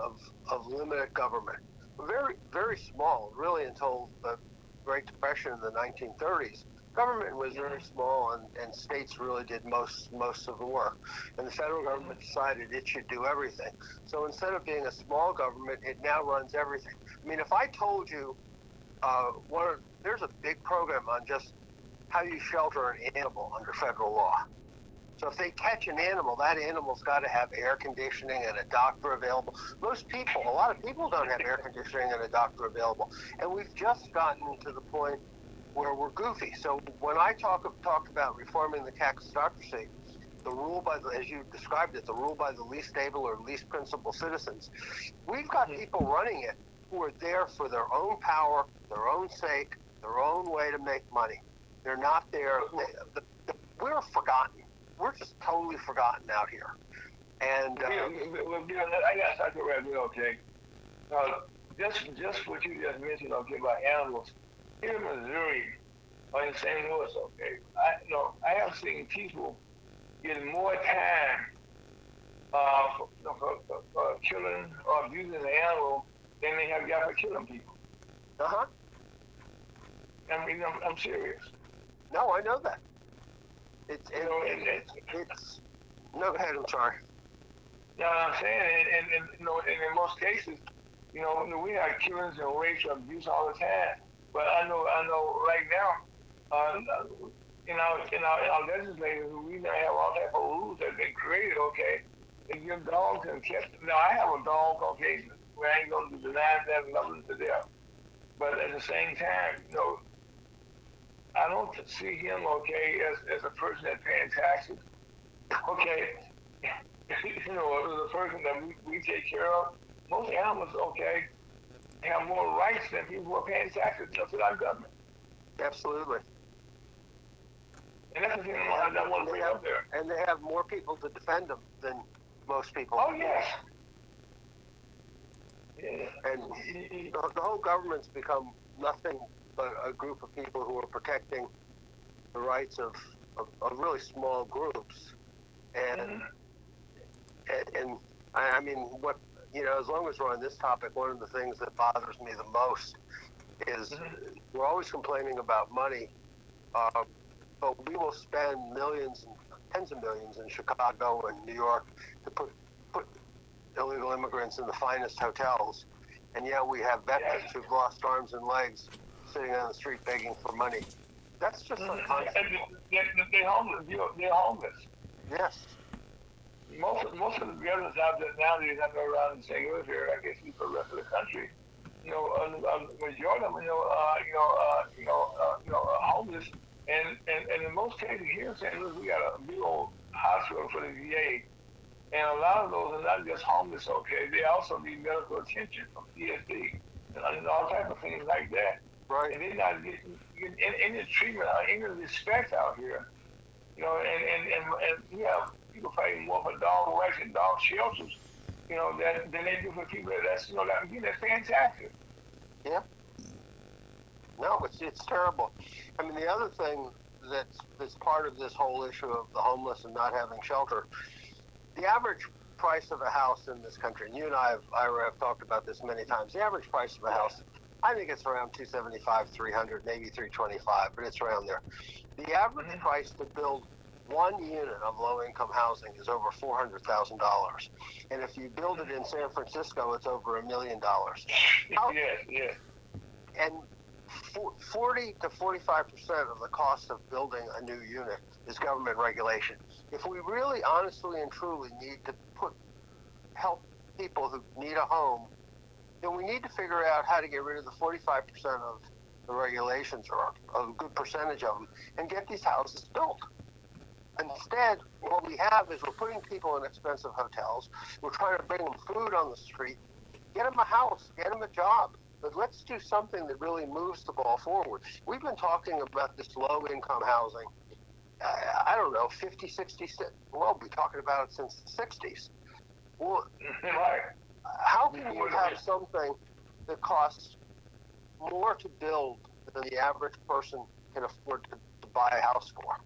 [SPEAKER 4] of limited government. Very, very small, really, until the Great Depression in the 1930s. Government was very small, and states really did most of the work. And the federal government decided it should do everything. So instead of being a small government, it now runs everything. I mean, if I told you, there's a big program on just how you shelter an animal under federal law. So if they catch an animal, that animal's got to have air conditioning and a doctor available. A lot of people don't have air conditioning and a doctor available. And we've just gotten to the point where we're goofy. So when I talked about reforming the taxocracy, the rule as you described it, the rule by the least able or least principled citizens, we've got people running it who are there for their own power, their own sake, their own way to make money. They're not there. We're forgotten. We're just totally forgotten out here. And
[SPEAKER 1] I got something right there, okay? Just what you just mentioned, okay, about animals. Here in Missouri, or in St. Louis, okay, I have seen people getting more time for killing or abusing an animal than they have got for killing people. I mean, I'm serious.
[SPEAKER 4] No, I know that. No, go ahead. I'm sorry.
[SPEAKER 1] No, I'm saying, and in most cases, we have killings and rapes and abuse all the time. But I know right now, in our legislators, we now have all type of rules that have been created. Okay, they give dogs and cats. Now I have a dog. Okay, where I ain't gonna deny that and love them to death. But at the same time, I don't see him, okay, as a person that's paying taxes, okay, as a person that we take care of. Most animals, okay, have more rights than people who are paying taxes to our government.
[SPEAKER 4] Absolutely.
[SPEAKER 1] And that's the thing I want to bring up there.
[SPEAKER 4] And they have more people to defend them than most people.
[SPEAKER 1] Oh, yes.
[SPEAKER 4] Yeah. And the whole government's become nothing but a group of people who are protecting the rights of really small groups. And and I mean, as long as we're on this topic, one of the things that bothers me the most is we're always complaining about money, but we will spend millions and tens of millions in Chicago and New York to put illegal immigrants in the finest hotels, and yet we have veterans who've lost arms and legs sitting on the street begging for money. That's just unconscious.
[SPEAKER 1] They're homeless. They're homeless.
[SPEAKER 4] Yes.
[SPEAKER 1] Most of the veterans out there nowadays, I know around in St. Louis here, I guess for the rest of the country, majority of them, homeless. And in most cases here in St. Louis, we got a big old hospital for the VA. And a lot of those are not just homeless, okay? They also need medical attention from PSD and all types of things like that.
[SPEAKER 4] Right.
[SPEAKER 1] And they're not getting any treatment or any respect out here. And we have people fighting more for dog rights and dog shelters, than they do for people that's fantastic.
[SPEAKER 4] Yeah. No, it's terrible. I mean, the other thing that's part of this whole issue of the homeless and not having shelter, the average price of a house in this country, and you and Ira have talked about this many times, the average price of a house, I think it's around $275, $300, maybe $325, but it's around there. The average price to build one unit of low-income housing is over $400,000, and if you build it in San Francisco, it's over $1 million.
[SPEAKER 1] Yes.
[SPEAKER 4] And 40 to 45% of the cost of building a new unit is government regulation. If we really, honestly, and truly need to help people who need a home, then we need to figure out how to get rid of the 45% of the regulations, or a good percentage of them, and get these houses built. Instead, what we have is we're putting people in expensive hotels. We're trying to bring them food on the street. Get them a house. Get them a job. But let's do something that really moves the ball forward. We've been talking about this low-income housing, I don't know, 50, 60, well, we've been talking about it since the 60s. Well, how can you have something that costs more to build than the average person can afford to buy a house for?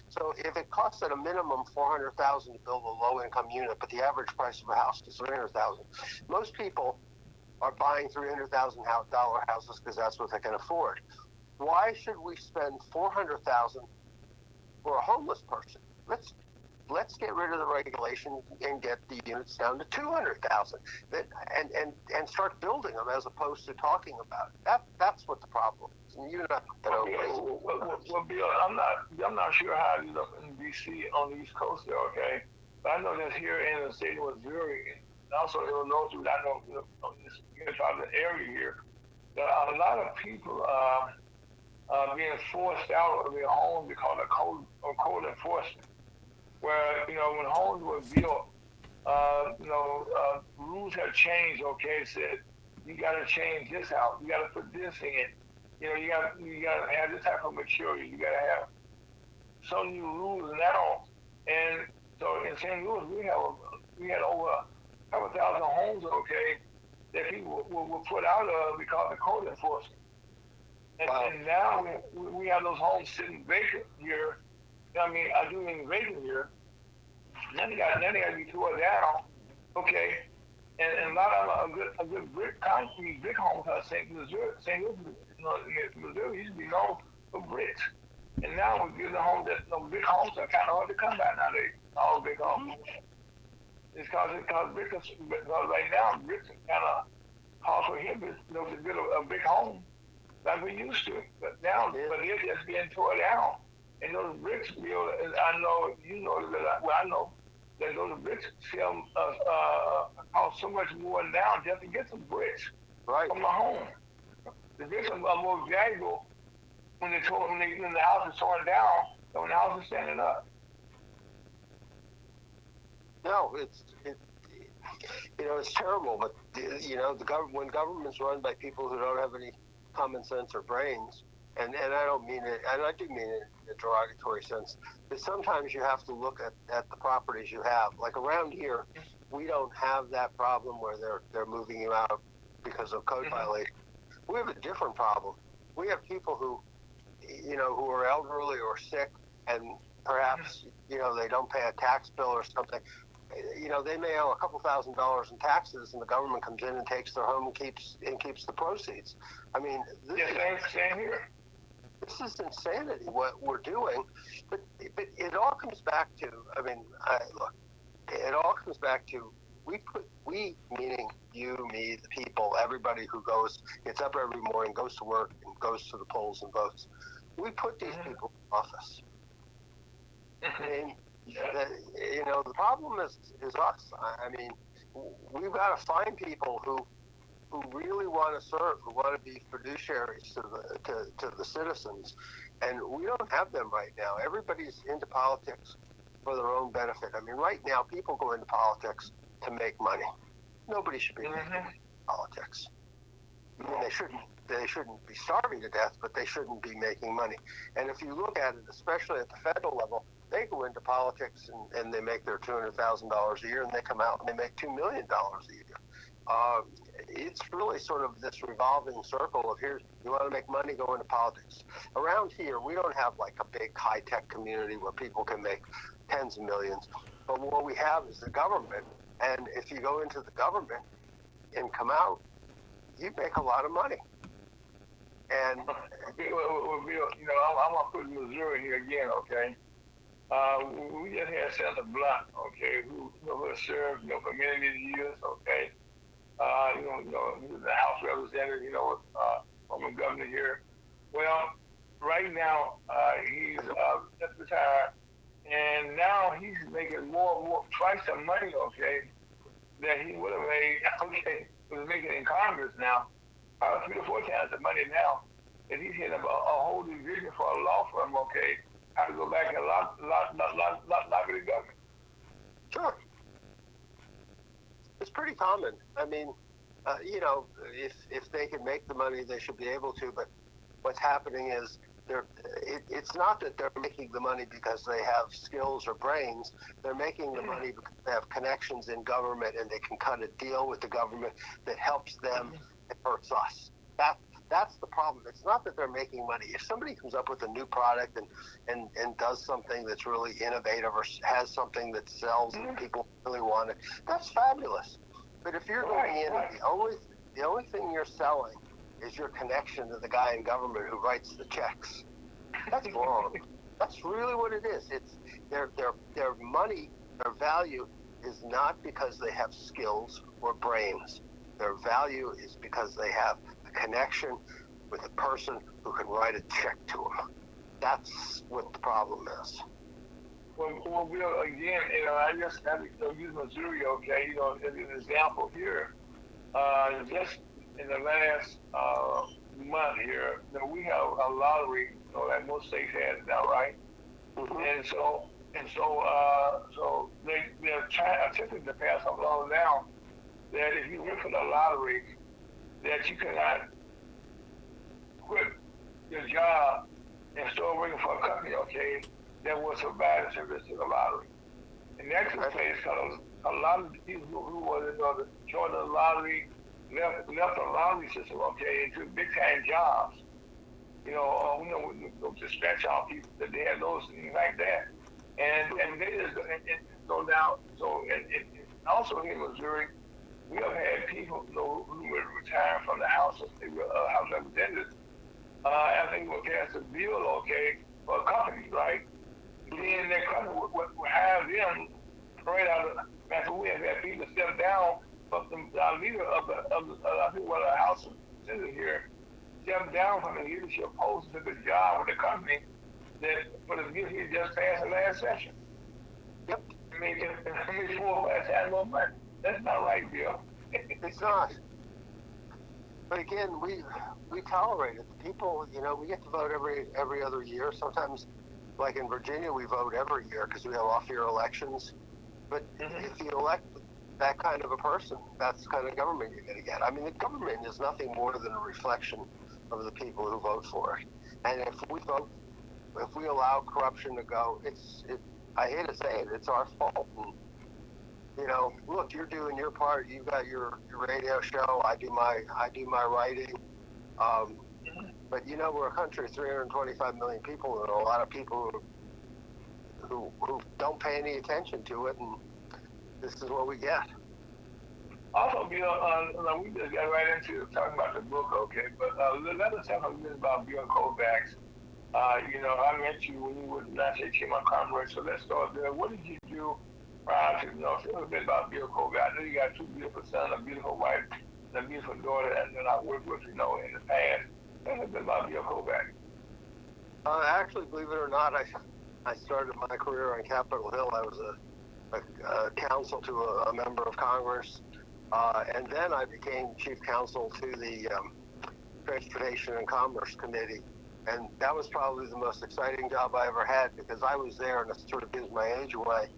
[SPEAKER 4] So if it costs at a minimum $400,000 to build a low-income unit, but the average price of a house is $300,000, most people are buying $300,000 houses because that's what they can afford. Why should we spend $400,000 for a homeless person? Let's get rid of the regulation and get the units down to $200,000, and start building them as opposed to talking about it. That's what the problem is. And you're not
[SPEAKER 1] well, Bill, I'm not sure how it is up in D.C. on the East Coast there, okay? But I know that here in the state of Missouri, and also Illinois, which I know it's out of the area here, that a lot of people being forced out of their homes because of code enforcement. Where, when homes were built, rules have changed, okay, said you got to change this house, you got to put this in, you got to have this type of maturity, you got to have some new rules now. And so in St. Louis, we had over a couple thousand homes, okay, that people were put out of because of code enforcement. And, wow. And now we have those homes sitting vacant here. I do mean vacant here. Then they got to be tore down, okay. And a lot of them a good concrete brick homes out of St. Louis, Missouri used to be known for bricks. And now we're getting homes that big homes are kind of hard to come by nowadays. All big homes. It's because right now bricks are kind of hard for him to build a big home like we used to. But now, but it's just being tore down. And those bricks, I know, I know that those bricks sell cost so much more now just to get some bricks from the home. The bricks are more valuable when the house is torn down than when the house is standing up.
[SPEAKER 4] No, it's terrible. But when government's run by people who don't have any common sense or brains. And I don't mean it, and I do mean it in a derogatory sense, but sometimes you have to look at the properties you have. Like around here, we don't have that problem where they're moving you out because of code violation. We have a different problem. We have people who are elderly or sick, and perhaps, they don't pay a tax bill or something. They may owe a couple $1,000s in taxes, and the government comes in and takes their home and keeps the proceeds. I mean,
[SPEAKER 1] same here.
[SPEAKER 4] This is insanity what we're doing, but it all comes back to. It all comes back to we meaning you, me, the people, everybody who gets up every morning, goes to work, and goes to the polls and votes. We put these people in office. And, the problem is us. I mean, we've got to find people who really want to serve, who want to be fiduciaries to the citizens, and we don't have them right now. Everybody's into politics for their own benefit. I mean, right now, people go into politics to make money. Nobody should be making politics. I mean, they shouldn't be starving to death, but they shouldn't be making money. And if you look at it, especially at the federal level, they go into politics and they make their $200,000 a year, and they come out and they make $2 million a year. It's really sort of this revolving circle of here, you want to make money, go into politics. Around here, we don't have like a big high-tech community where people can make tens of millions. But what we have is the government, and if you go into the government and come out, you make a lot of money. And
[SPEAKER 1] I'm going to put Missouri here again, okay? We just had Senator Blunt, okay, who has served, for many, many years, okay. He was the House representative, former governor here. Well, right now, he's just retired, and now he's making more, twice the money, okay, that he would have made, okay, was making in Congress now, 3 to 4 times the money now, and he's hitting a whole division for a law firm, okay, how to go back and lock the government.
[SPEAKER 4] Sure. It's pretty common. I mean, if they can make the money, they should be able to. But what's happening is it's not that they're making the money because they have skills or brains. They're making the money because they have connections in government and they can cut a deal with the government that helps them and hurts us. That's the problem. It's not that they're making money. If somebody comes up with a new product and does something that's really innovative or has something that sells and people really want it, that's fabulous. But if you're going in and the only thing you're selling is your connection to the guy in government who writes the checks, that's wrong. That's really what it is. It's their money, their value is not because they have skills or brains. Their value is because they have a connection with a person who can write a check to them. That's what the problem is.
[SPEAKER 1] Well, again, I just have to use Missouri, okay, as an example here. Just in the last month here, we have a lottery, that most states have now, right? And so they're attempting to pass a law now that if you win for the lottery, that you cannot quit your job and start working for a company, okay, that will survive the service to the lottery. And that's the place because a lot of the people who were join the lottery left the lottery system, okay, into big time jobs. Dispatch out people that they had those things like that. And they just go down. So and also in Missouri, we have had people who were retired from the House of Representatives. I think we passed a bill, okay, for a company, right? Then that company would have them right out of after we have had people step down from the leader of the House of Representatives here, step down from the leadership post to the job with the company that for the bill he just passed the last session.
[SPEAKER 4] Yep.
[SPEAKER 1] I mean, 4 or 5 times more money. That's not right, Bill.
[SPEAKER 4] It's not. But again, we tolerate it. The people, we get to vote every other year. Sometimes, like in Virginia, we vote every year because we have off-year elections. But if you elect that kind of a person, that's the kind of government you're going to get. I mean, the government is nothing more than a reflection of the people who vote for it. And if we allow corruption to go, I hate to say it, it's our fault. And, look, you're doing your part. You've got your radio show. I do my writing. But we're a country of 325 million people, and a lot of people who don't pay any attention to it, and this is what we get.
[SPEAKER 1] Also, Bill, we just got right into talking about the book, okay? But let us talk a little about Bill Kovacs. I met you when you were last Chamber of Commerce, so let's start there. What did you do prior to, tell a bit about Bill Kovacs? I know you got 2 beautiful sons, a beautiful wife, and a beautiful daughter that I worked with, in the past. Tell us a bit about Bill Kovacs.
[SPEAKER 4] Actually, believe it or not, I started my career on Capitol Hill. I was a counsel to a member of Congress, and then I became chief counsel to the Transportation and Commerce Committee. And that was probably the most exciting job I ever had because I was there, and it sort of gives my age away.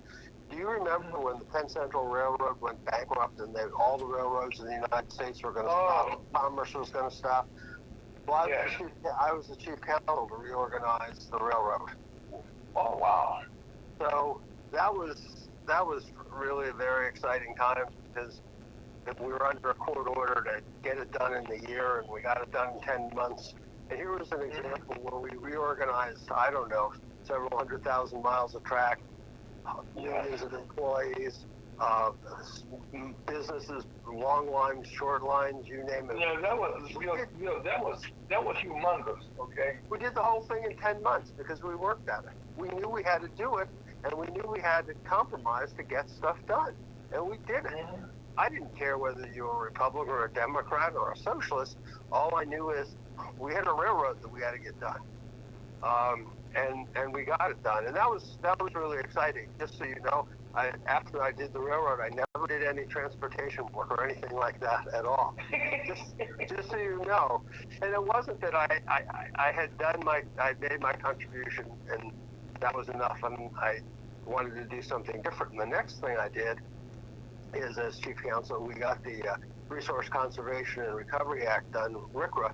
[SPEAKER 4] Do you remember when the Penn Central Railroad went bankrupt and all the railroads in the United States were going to stop, commerce was going to stop? Well, I was the chief counsel to reorganize the railroad.
[SPEAKER 1] Oh, wow.
[SPEAKER 4] So that was really a very exciting time because if we were under a court order to get it done in a year, and we got it done in 10 months. And here was an example where we reorganized, several 100,000 miles of track, millions of employees, businesses, long lines, short lines, you name it.
[SPEAKER 1] Yeah, that was humongous, okay?
[SPEAKER 4] We did the whole thing in 10 months because we worked at it. we knew we had to do it, and we knew we had to compromise to get stuff done, and we did it. I didn't care whether you were a Republican or a Democrat or a socialist. All I knew is we had a railroad that we had to get done, and we got it done, and that was really exciting. Just so you know, after I did the railroad, I never did any transportation work or anything like that at all. just so you know, and it wasn't that I had done I made my contribution and that was enough, and I wanted to do something different. And the next thing I did is, as chief counsel, we got the Resource Conservation and Recovery Act done, RCRA,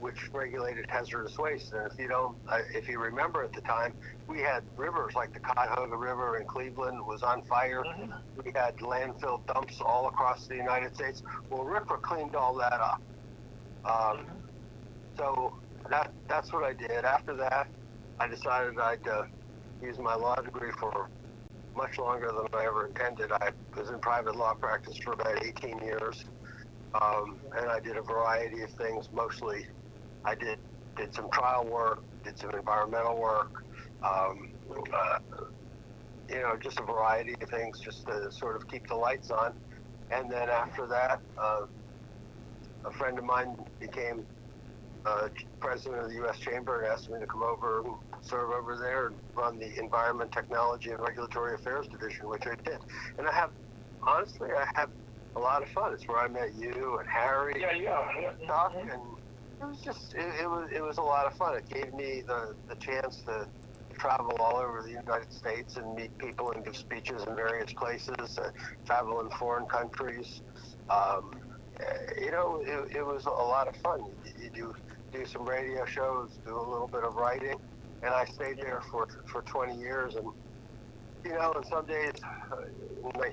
[SPEAKER 4] which regulated hazardous waste. And if you remember at the time, we had rivers like the Cuyahoga River in Cleveland was on fire. We had landfill dumps all across the United States. Well, RCRA cleaned all that up. So that's what I did. After that, I decided I'd use my law degree for much longer than I ever intended. I was in private law practice for about 18 years, and I did a variety of things. Mostly, I did some trial work, did some environmental work, just a variety of things just to sort of keep the lights on. And then after that, a friend of mine became president of the U.S. Chamber and asked me to come over and serve over there and run the Environment, Technology, and Regulatory Affairs Division, which I did. And I have a lot of fun. It's where I met you and Harry. And Doc, and it was just, it was a lot of fun. It gave me the chance to travel all over the United States and meet people and give speeches in various places, travel in foreign countries. It was a lot of fun. You do some radio shows, do a little bit of writing, and I stayed there for 20 years. And and some days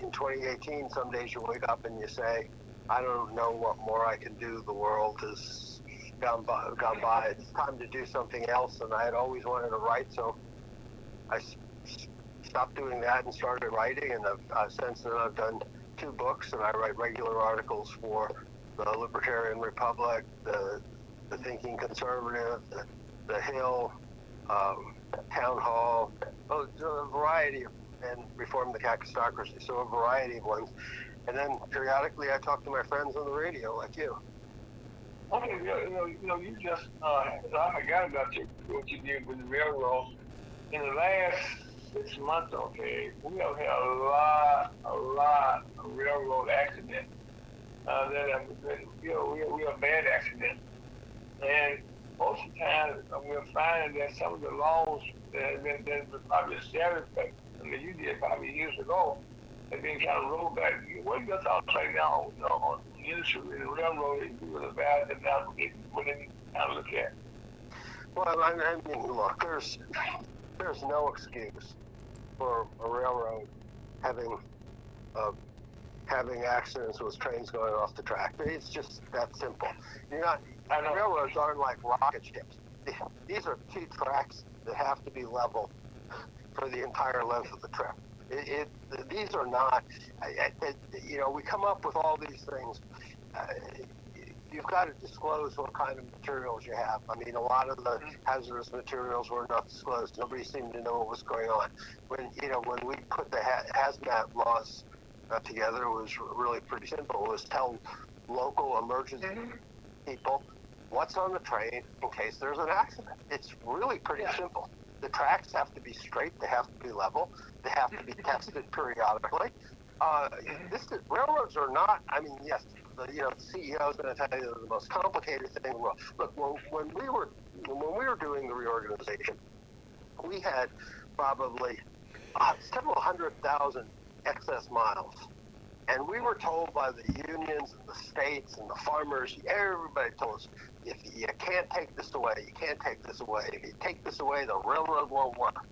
[SPEAKER 4] in 2018, some days you wake up and you say, I don't know what more I can do. The world has gone by. It's time to do something else. And I had always wanted to write, so I stopped doing that and started writing. And since then I've done 2 books, and I write regular articles for the Libertarian Republic, the Thinking Conservative, the Hill, Town Hall, a variety, and Reform the Cacistocracy, so a variety of ones. And then periodically I talk to my friends on the radio, like you.
[SPEAKER 1] Okay, you just, I forgot about what you did with the railroad. In the last 6 months, we have had a lot of railroad accidents that have been, real bad accidents. And most of the time, we're finding that some of the laws that have been probably established, you did probably years ago, have been kind of rolled back. What are your thoughts right now on the industry and the railroad and do with about it now? What do you kind of look at?
[SPEAKER 4] Well, I mean, look, there's no excuse for a railroad having accidents with trains going off the track. It's just that simple. Railroads aren't like rocket ships. These are 2 tracks that have to be level for the entire length of the trip. These are not, we come up with all these things. You've got to disclose what kind of materials you have. I mean, a lot of the hazardous materials were not disclosed. Nobody seemed to know what was going on. When we put the hazmat laws together, it was really pretty simple. It was tell local emergency people what's on the train in case there's an accident. It's really pretty simple. The tracks have to be straight. They have to be level. They have to be tested periodically. Railroads are not. I mean, yes, the CEO is going to tell you they're the most complicated thing in the world. Look, when we were doing the reorganization, we had probably several 100,000 excess miles. And we were told by the unions and the states and the farmers, everybody told us, if you can't take this away, you can't take this away. If you take this away, the railroad won't work.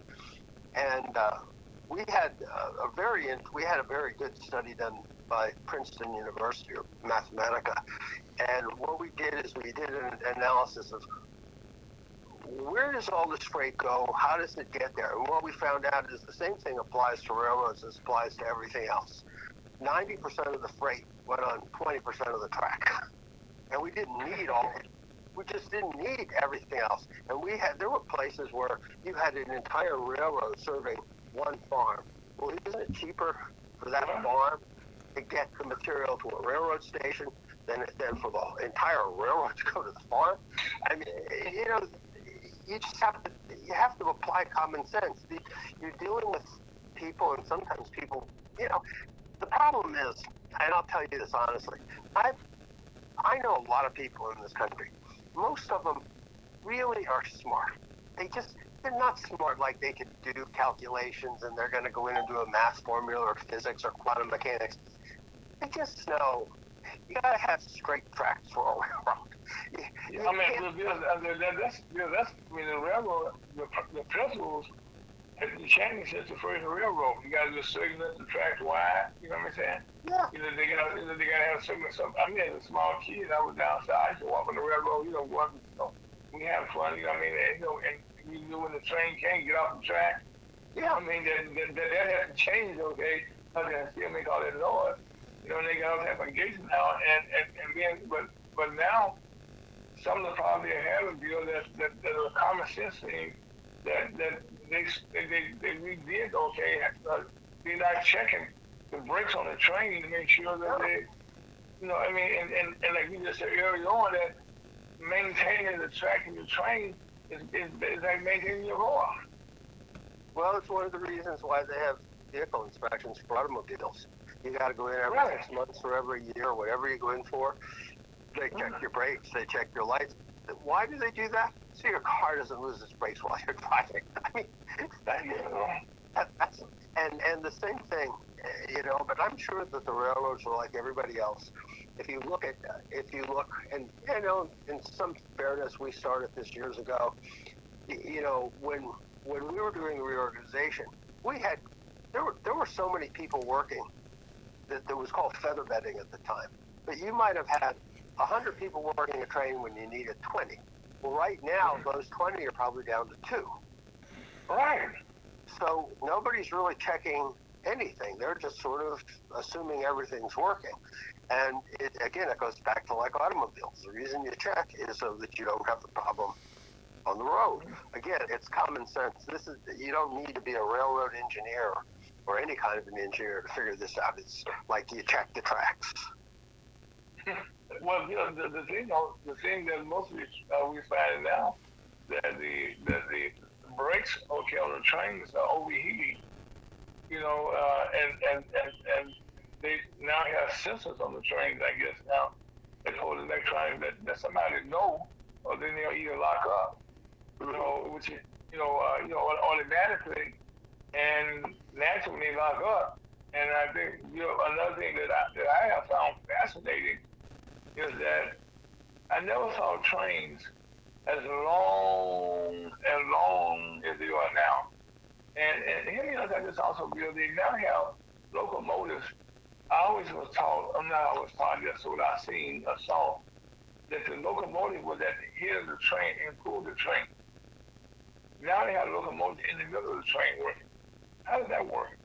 [SPEAKER 4] And we had a very good study done by Princeton University, or Mathematica. And what we did is we did an analysis of where does all this freight go? How does it get there? And what we found out is the same thing applies to railroads as applies to everything else. 90% of the freight went on 20% of the track. And we didn't need all of it. We just didn't need everything else. And there were places where you had an entire railroad serving one farm. Well, isn't it cheaper for that farm to get the material to a railroad station than for the entire railroad to go to the farm? I mean, you just have to apply common sense. You're dealing with people, and sometimes people, the problem is, and I'll tell you this honestly, I know a lot of people in this country. Most of them really are smart. They're not smart like they can do calculations and they're going to go in and do a math formula or physics or quantum mechanics. They just know you got to have straight tracks for a railroad.
[SPEAKER 1] The railroad, the principles have changed since the first railroad. You got to do segments, the tracks wide. You know what I'm saying?
[SPEAKER 4] Yeah.
[SPEAKER 1] They got to have segments. As a small kid, I was down south. I used to walk on the railroad. We have fun. And when the train can't get off the track. Yeah. That hasn't changed. Okay, they still make all that noise. They got all that engagement now, but now some of the problems they have that are common sense things that they redid. Okay, they're not checking the brakes on the train to make sure that they, and like you just said earlier on, that maintaining the track in your train is like maintaining your car.
[SPEAKER 4] Well, it's one of the reasons why they have vehicle inspections for automobiles. You got to go in every 6 months or every year, whatever you go in for. They check your brakes, they check your lights. Why do they do that? So your car doesn't lose its brakes while you're driving. And the same thing, but I'm sure that the railroads are like everybody else. If you look, and in some fairness, we started this years ago. When we were doing the reorganization, there were so many people working that was called feather bedding at the time. But you might have had 100 people working a train when you needed 20. Well, right now, those 20 are probably down to 2.
[SPEAKER 1] Right.
[SPEAKER 4] So nobody's really checking anything. They're just sort of assuming everything's working. And it goes back to like automobiles. The reason you check is so that you don't have the problem on the road. Again, it's common sense. You don't need to be a railroad engineer or any kind of an engineer to figure this out. It's like you check the tracks.
[SPEAKER 1] Well, the thing that mostly we find now that the brakes on the trains are overheating. And they now have sensors on the trains. I guess now they hold electronics that somebody know, or then they'll either lock up, which is automatically and naturally they lock up. And I think another thing that I have found fascinating is that I never saw trains as long as they are now. And here I just also feel they now have locomotives. I always was taught, I'm not always taught this, what I seen or saw, that the locomotive was at the head of the train and pulled the train. Now they have a locomotive in the middle of the train working. How does that work?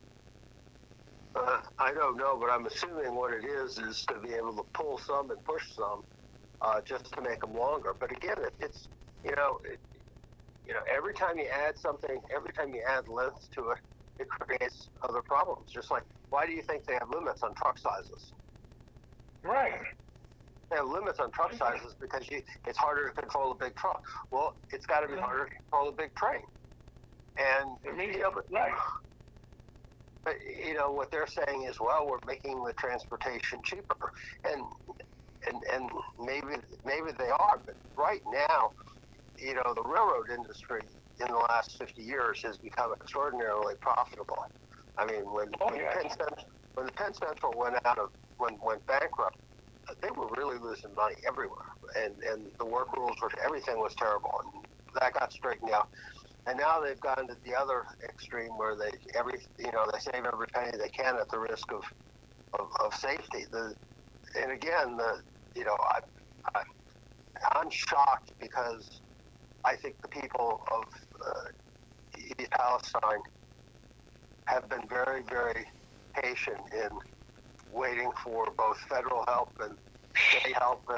[SPEAKER 4] I don't know, but I'm assuming what it is to be able to pull some and push some, just to make them longer. But again, it's every time you add something, every time you add length to it, it creates other problems. Just like, why do you think they have limits on truck sizes?
[SPEAKER 1] Right.
[SPEAKER 4] They have limits on truck sizes because it's harder to control a big truck. Well, it's got to be harder to control a big train. And
[SPEAKER 1] right.
[SPEAKER 4] But what they're saying is, well, we're making the transportation cheaper, and maybe they are, but right now, the railroad industry in the last 50 years has become extraordinarily profitable. I mean, when the Penn Central went bankrupt, they were really losing money everywhere, and the work rules everything was terrible, and that got straightened out. And now they've gone to the other extreme where they save every penny they can at the risk of safety. I'm shocked because I think the people of East Palestine have been very, very patient in waiting for both federal help and state help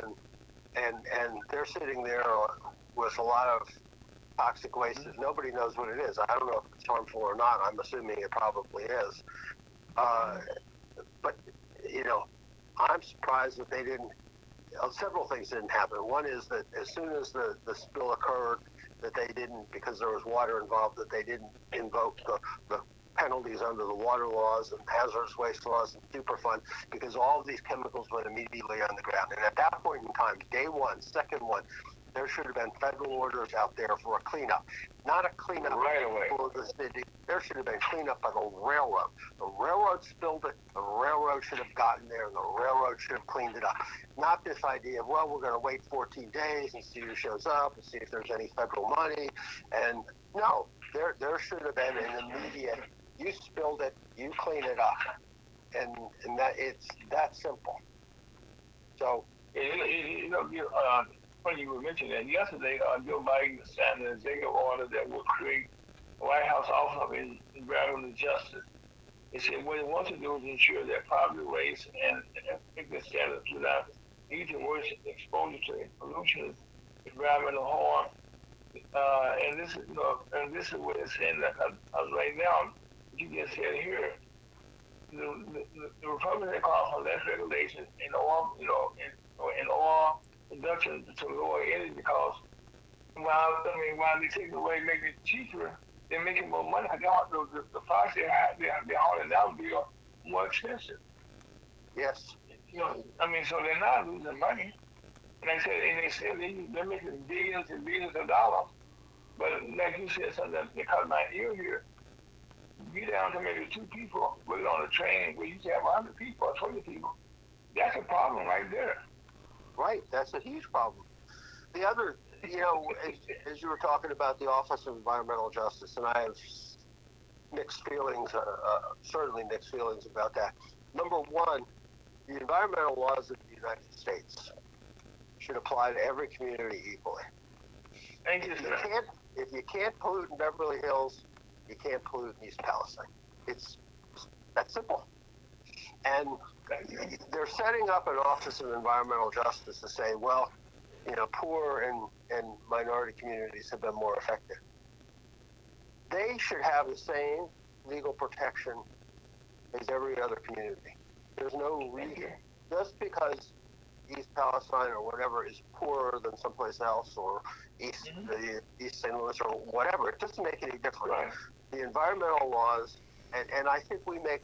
[SPEAKER 4] and they're sitting there with a lot of toxic waste that nobody knows what it is. I don't know if it's harmful or not. I'm assuming it probably is. But, you know, I'm surprised that they didn't, several things didn't happen. One is that as soon as the spill occurred, that they didn't, because there was water involved, that they didn't invoke the penalties under the water laws and hazardous waste laws and Superfund, because all of these chemicals went immediately on the ground. And at that point in time, day one, second one, there should have been federal orders out there for a cleanup. Not a cleanup
[SPEAKER 1] right away
[SPEAKER 4] for the city. There should have been cleanup by the railroad. The railroad spilled it. The railroad should have gotten there, and the railroad should have cleaned it up. Not this idea of, well, we're going to wait 14 days and see who shows up and see if there's any federal money. And no, there should have been an immediate, you spilled it, you clean it up. And that it's that simple. So,
[SPEAKER 1] funny you were mentioning that. Yesterday, Joe Biden signed an executive order that will create a White House Office of Environmental Justice. He said what he wants to do is ensure that poverty, race, and ethnic status without even worse exposure to pollution, environmental harm. And this is what it's saying that right now. You just said here, the Republicans call for less regulation in oil, in oil production to lower energy costs. While they take it away, make it cheaper, they're making more money. The price they're hauling down will be more expensive.
[SPEAKER 4] yes.
[SPEAKER 1] So they're not losing money. And they said they're making billions and billions of dollars. But like you said, something that caught my ear here. Be down to maybe 2 people, put it on a train where you can have 100 people or 20 people. That's a problem right there.
[SPEAKER 4] Right, that's a huge problem. The other, as you were talking about the Office of Environmental Justice, and I have mixed feelings, certainly mixed feelings about that. Number one, the environmental laws of the United States should apply to every community equally.
[SPEAKER 1] Thank you, sir.
[SPEAKER 4] If you can't pollute in Beverly Hills, you can't pollute in East Palestine. It's that simple. And they're setting up an Office of Environmental Justice to say, well, poor and minority communities have been more affected. They should have the same legal protection as every other community. There's no reason, just because East Palestine or whatever is poorer than someplace else, or East St. Louis or whatever, it doesn't make any difference.
[SPEAKER 1] Right.
[SPEAKER 4] The environmental laws, and I think we make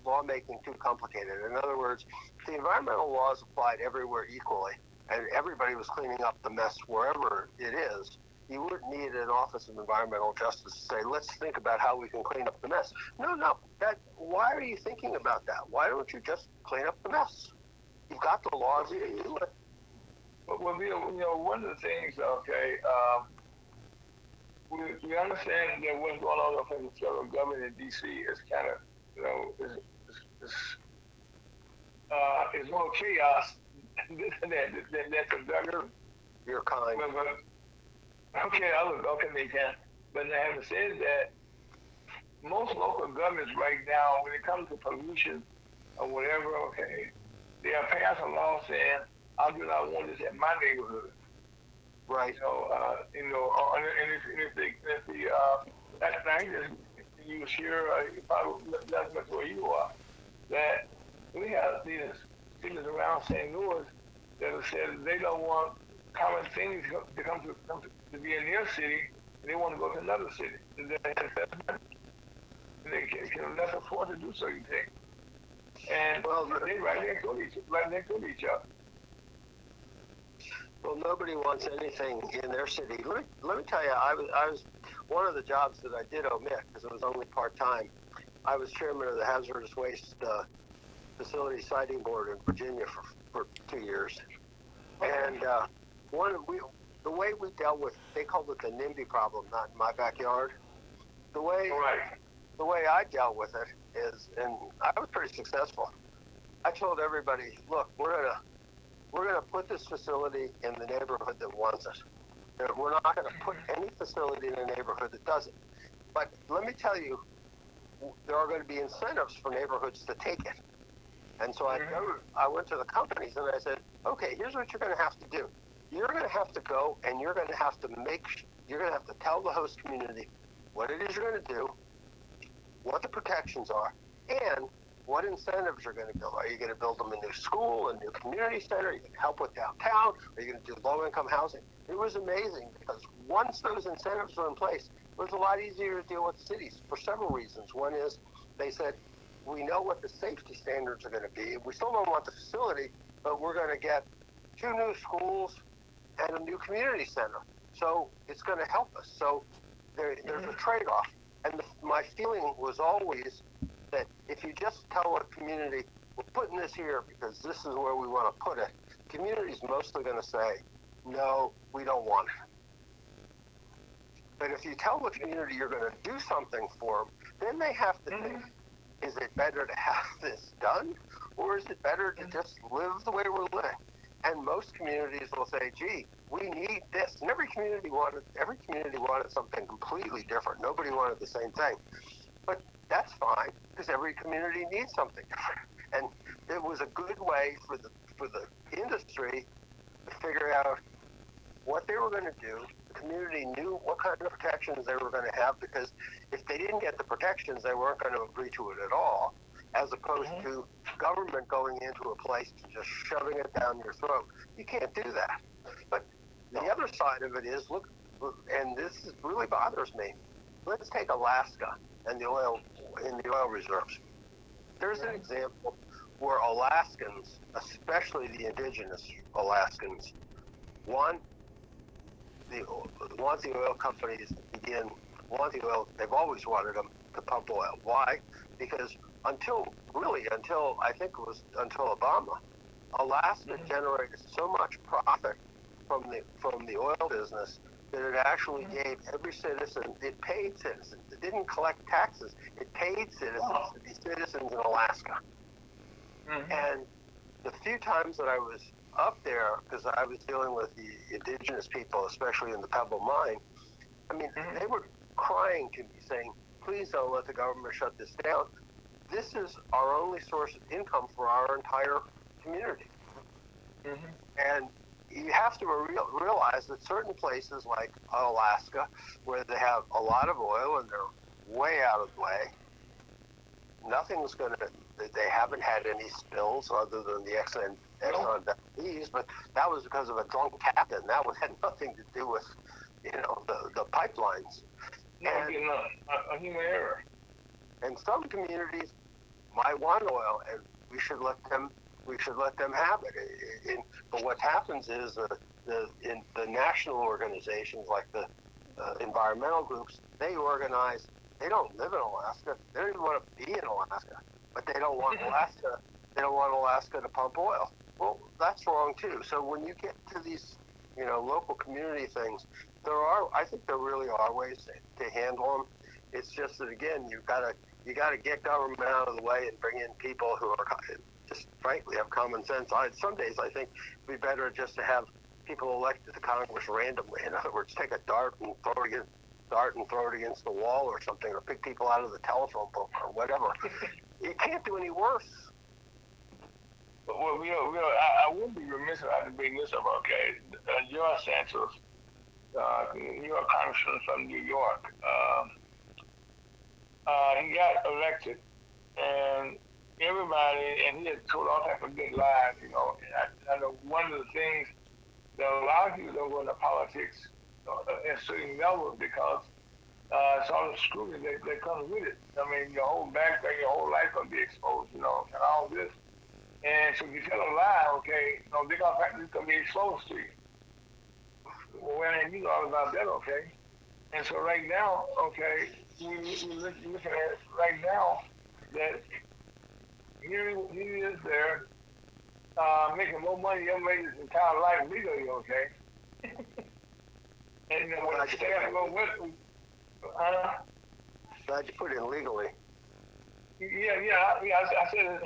[SPEAKER 4] lawmaking too complicated. In other words, the environmental laws applied everywhere equally, and everybody was cleaning up the mess wherever it is. You wouldn't need an Office of Environmental Justice to say, let's think about how we can clean up the mess. No. Why are you thinking about that? Why don't you just clean up the mess? You've got the laws, you can do it.
[SPEAKER 1] Well, one of the things, we understand that what's going on from the federal government in D.C. is kind of, it's more chaos than the government.
[SPEAKER 4] You're kind.
[SPEAKER 1] Okay, they can. But having said that, most local governments right now, when it comes to pollution or whatever, they are passing a law saying, I do not want this in my neighborhood.
[SPEAKER 4] Right.
[SPEAKER 1] That's nice. You share, probably that's much where you are. That we have these cities around St. Louis that have said they don't want common things to come to be in their city. They want to go to another city. And they can less afford to do certain things. And they right next to each other.
[SPEAKER 4] Well, nobody wants anything in their city. Let me tell you, I was one of the jobs that I did omit because it was only part-time. I was chairman of the Hazardous Waste Facility Siting Board in Virginia for 2 years. And the way we dealt with, they called it the NIMBY problem, not in my backyard. The way I dealt with it is, and I was pretty successful. I told everybody, look, we're gonna put this facility in the neighborhood that wants it. We're not gonna put any facility in a neighborhood that doesn't. But let me tell you, there are going to be incentives for neighborhoods to take it. And so I went to the companies and I said, okay, here's what you're going to have to do. you're going to have to go and you're going to have to tell the host community what it is you're going to do, what the protections are, and what incentives you're going to build. Are you going to build them a new school, a new community center? Are you going to help with downtown? Are you going to do low-income housing? It was amazing because once those incentives were in place, it was a lot easier to deal with cities for several reasons. One is they said, we know what the safety standards are going to be. We still don't want the facility, but we're going to get 2 new schools and a new community center. So it's going to help us. So there's a trade-off. And my feeling was always that if you just tell a community, we're putting this here because this is where we want to put it, the community's mostly going to say, no, we don't want it. But if you tell the community you're going to do something for them, then they have to think, is it better to have this done, or is it better to just live the way we're living? And most communities will say, gee, we need this. And every community wanted something completely different. Nobody wanted the same thing. But that's fine, because every community needs something different. And it was a good way for the industry to figure out what they were going to do. The community knew what kind of protections they were going to have, because if they didn't get the protections, they weren't going to agree to it at all, as opposed to government going into a place and just shoving it down your throat. You can't do that. But the other side of it is, look, and this really bothers me. Let's take Alaska and the oil reserves. There's an example where Alaskans, especially the indigenous Alaskans, want the oil companies they've always wanted them to pump oil. Why? Because until Obama, Alaska generated so much profit from the oil business that it actually gave every citizen, it paid citizens. It didn't collect taxes. It paid citizens to be citizens in Alaska. And the few times that I was up there, because I was dealing with the indigenous people, especially in the Pebble Mine, I mean, they were crying to me saying, please don't let the government shut this down. This is our only source of income for our entire community. And you have to realize that certain places like Alaska, where they have a lot of oil and they're way out of the way, they haven't had any spills other than the Exxon Valdez, but that was because of a drunk captain. That had nothing to do with, the pipelines.
[SPEAKER 1] A human error.
[SPEAKER 4] And some communities might want oil, and we should let them have it. But what happens is the national organizations, like the environmental groups, they organize. They don't live in Alaska. They don't even want to be in Alaska, but they don't want Alaska. They don't want Alaska to pump oil. Well, that's wrong too. So when you get to these, local community things, I think there really are ways to handle them. It's just that, again, you gotta get government out of the way and bring in people who are just frankly have common sense. Some days I think it'd be better just to have people elected to Congress randomly. In other words, take a dart and throw it against the wall or something, or pick people out of the telephone book or whatever. You can't do any worse.
[SPEAKER 1] Well, I wouldn't be remiss if I didn't bring this up, okay? George Santos, New York Congressman from New York, he got elected, and he had told all types of good lies, And I know one of the things that a lot of people don't go into politics at certain levels because it's all the scrutiny that comes with it. I mean, your whole background, your whole life going to be exposed, and all this. And so if you tell a lie, okay, they're going to be exposed to you. Well, you know all about that, okay? And so right now, okay, we're looking at it right now that he is there making more money than made his entire life legally, okay? And then when the staff go with him,
[SPEAKER 4] Glad you put in legally.
[SPEAKER 1] I said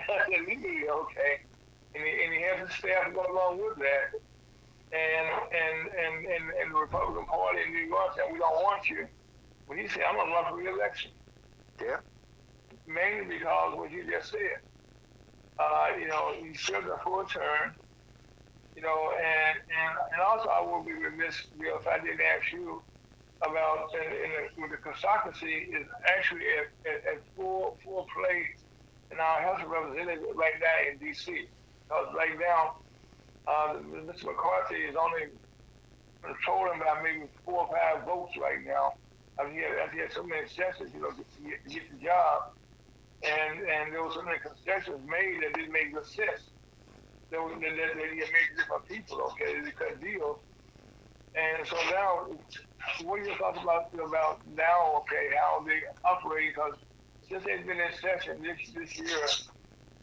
[SPEAKER 1] legally, okay. And he has his staff go along with that. And the Republican Party in New York said, we don't want you. But he said, I'm going to run for re-election.
[SPEAKER 4] Yeah.
[SPEAKER 1] Mainly because what you just said. He served a full term. And also I will be remiss, if I didn't ask you about with the consultancy is actually at full play in our House of Representatives right now in D.C. Because right now, Mr. McCarthy is only controlling by maybe 4 or 5 votes right now. He had so many sessions, to get the job, and there were so many concessions made that didn't make good sense. They made different people, okay, they cut deals. And so now, what are your thoughts about now, okay, how they operate? Because since they've been in session this year,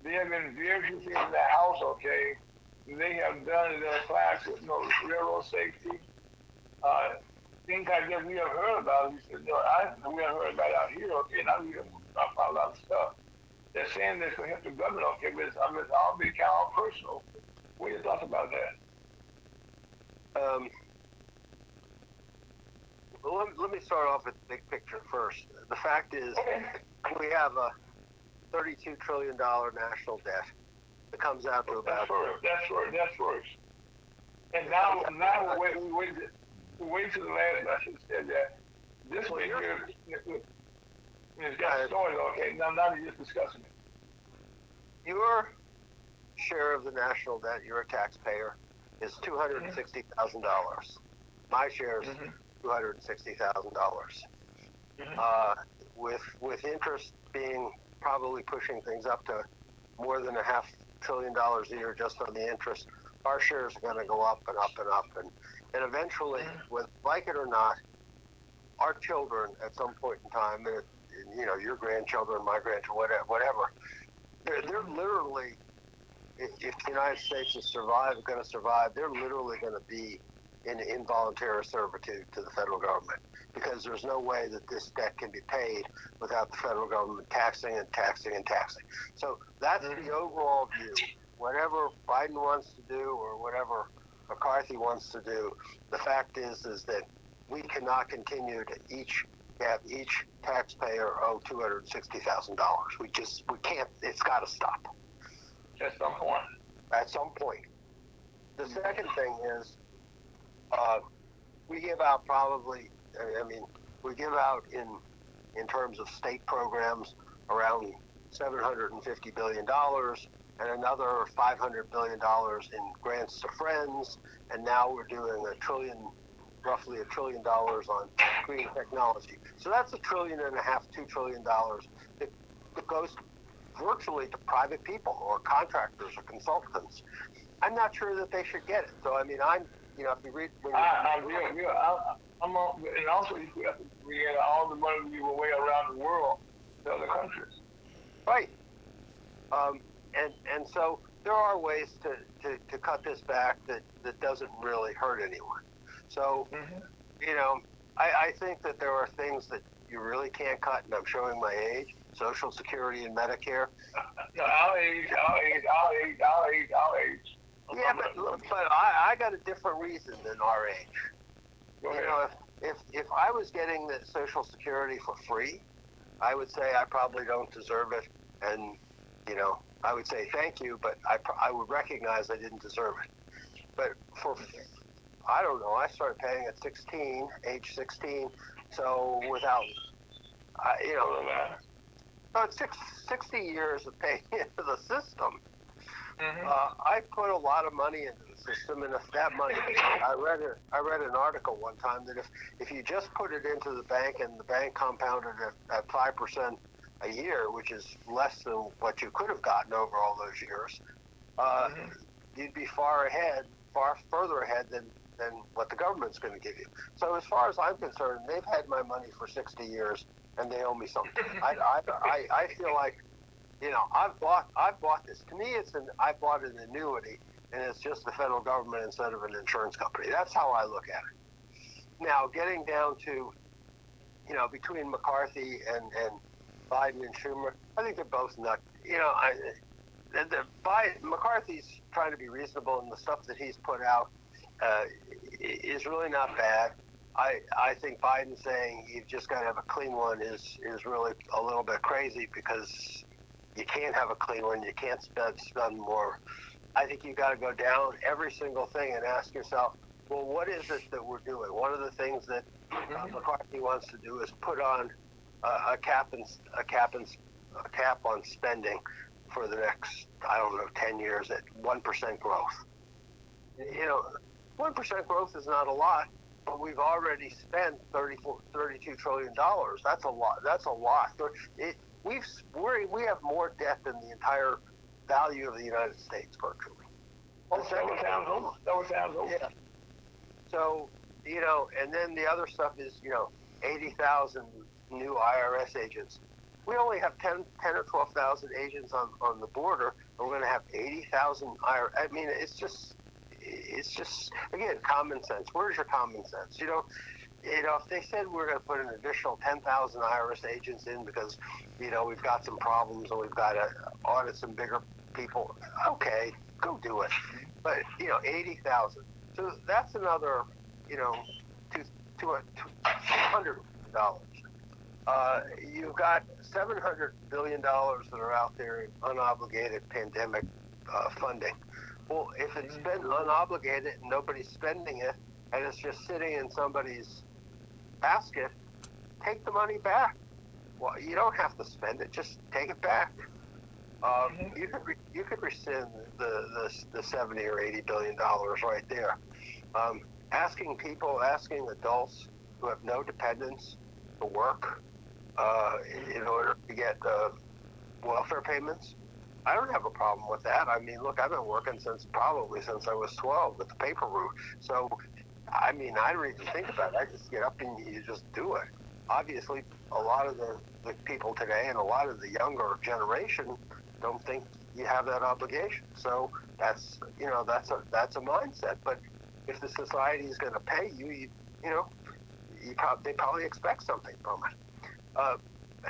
[SPEAKER 1] there have been very few things in the House, okay, they have done that applies to, railroad safety, things like that we have heard about. We have heard about out here, okay, now we have found a lot of stuff. They're saying this will help the government, okay, but it's all been kind of personal. What are your thoughts about that?
[SPEAKER 4] Well, let me start off with the big picture first. The fact is, we have a $32 trillion national debt that comes out to about.
[SPEAKER 1] That's first. And now we wait to the last lesson said that this way here it's got started. Okay, now you're just discussing it.
[SPEAKER 4] Your share of the national debt, you're a taxpayer, is $260,000. My share is $260,000. With interest being probably pushing things up to more than $500 billion a year just on the interest, our shares are going to go up and up and up, and eventually, whether like it or not, our children at some point in time, and your grandchildren, my grandchildren, whatever, they're literally, if the United States is going to survive, they're literally going to be in involuntary servitude to the federal government, because there's no way that this debt can be paid without the federal government taxing and taxing and taxing. So that's the overall view. Whatever Biden wants to do or whatever McCarthy wants to do, the fact is that we cannot continue to have each taxpayer owe $260,000. We can't. It's got to stop.
[SPEAKER 1] At some point.
[SPEAKER 4] At some point. The second thing is, we give out we give out in terms of state programs around $750 billion and another $500 billion in grants to friends, and now we're doing roughly $1 trillion on green technology. So that's $1.5 trillion, $2 trillion that goes virtually to private people or contractors or consultants. I'm not sure that they should get it. So if you read, and
[SPEAKER 1] also we had all the money we were way around the world to other countries.
[SPEAKER 4] Right. And so there are ways to cut this back that doesn't really hurt anyone. So, I think that there are things that you really can't cut, and I'm showing my age, Social Security and Medicare.
[SPEAKER 1] No, our age.
[SPEAKER 4] Yeah, but I got a different reason than our age.
[SPEAKER 1] Go ahead.
[SPEAKER 4] If I was getting the Social Security for free, I would say I probably don't deserve it, and I would say thank you, but I would recognize I didn't deserve it. But I don't know, I started paying at age 16, so without, it's 60 years of paying into the system. I put a lot of money into the system, and if that money, I read an article one time that if you just put it into the bank and the bank compounded it at 5% a year, which is less than what you could have gotten over all those years, you'd be far further ahead than what the government's going to give you. So as far as I'm concerned, they've had my money for 60 years, and they owe me something. I feel like, I've bought this. To me, I bought an annuity, and it's just the federal government instead of an insurance company. That's how I look at it. Now, getting down to, between McCarthy and Biden and Schumer, I think they're both nuts. McCarthy's trying to be reasonable, and the stuff that he's put out is really not bad. I think Biden saying you've just got to have a clean one is really a little bit crazy, because you can't have a clean one. You can't spend more I think you got to go down every single thing and ask yourself, well, what is it that we're doing? One of the things that McCarthy wants to do is put on a cap on spending for the next, I don't know, 10 years at 1% growth. 1% growth is not a lot, but we've already spent $32 trillion. That's a lot. That's a lot. We have more debt than the entire value of the United States virtually.
[SPEAKER 1] That sounds over.
[SPEAKER 4] Yeah. So, and then the other stuff is, 80,000 new IRS agents. We only have 10 or 12,000 agents on the border, and we're going to have 80,000 IRS. I mean, it's just, again, common sense. Where's your common sense? If they said we're going to put an additional 10,000 IRS agents in because, we've got some problems and we've got to audit some bigger people, okay, go do it. But, 80,000. So that's another, $200 million. You've got $700 billion that are out there in unobligated pandemic funding. Well, if it's been unobligated and nobody's spending it, and it's just sitting in somebody's basket, take the money back. Well, you don't have to spend it; just take it back. You could rescind the 70 or 80 billion dollars right there. Asking adults who have no dependents to work in order to get welfare payments. I don't have a problem with that. I mean, look, I've been working since I was 12 with the paper route. So, I mean, I don't even think about it. I just get up and you just do it. Obviously, a lot of the people today and a lot of the younger generation don't think you have that obligation. So that's a mindset. But if the society is going to pay you, they probably expect something from it.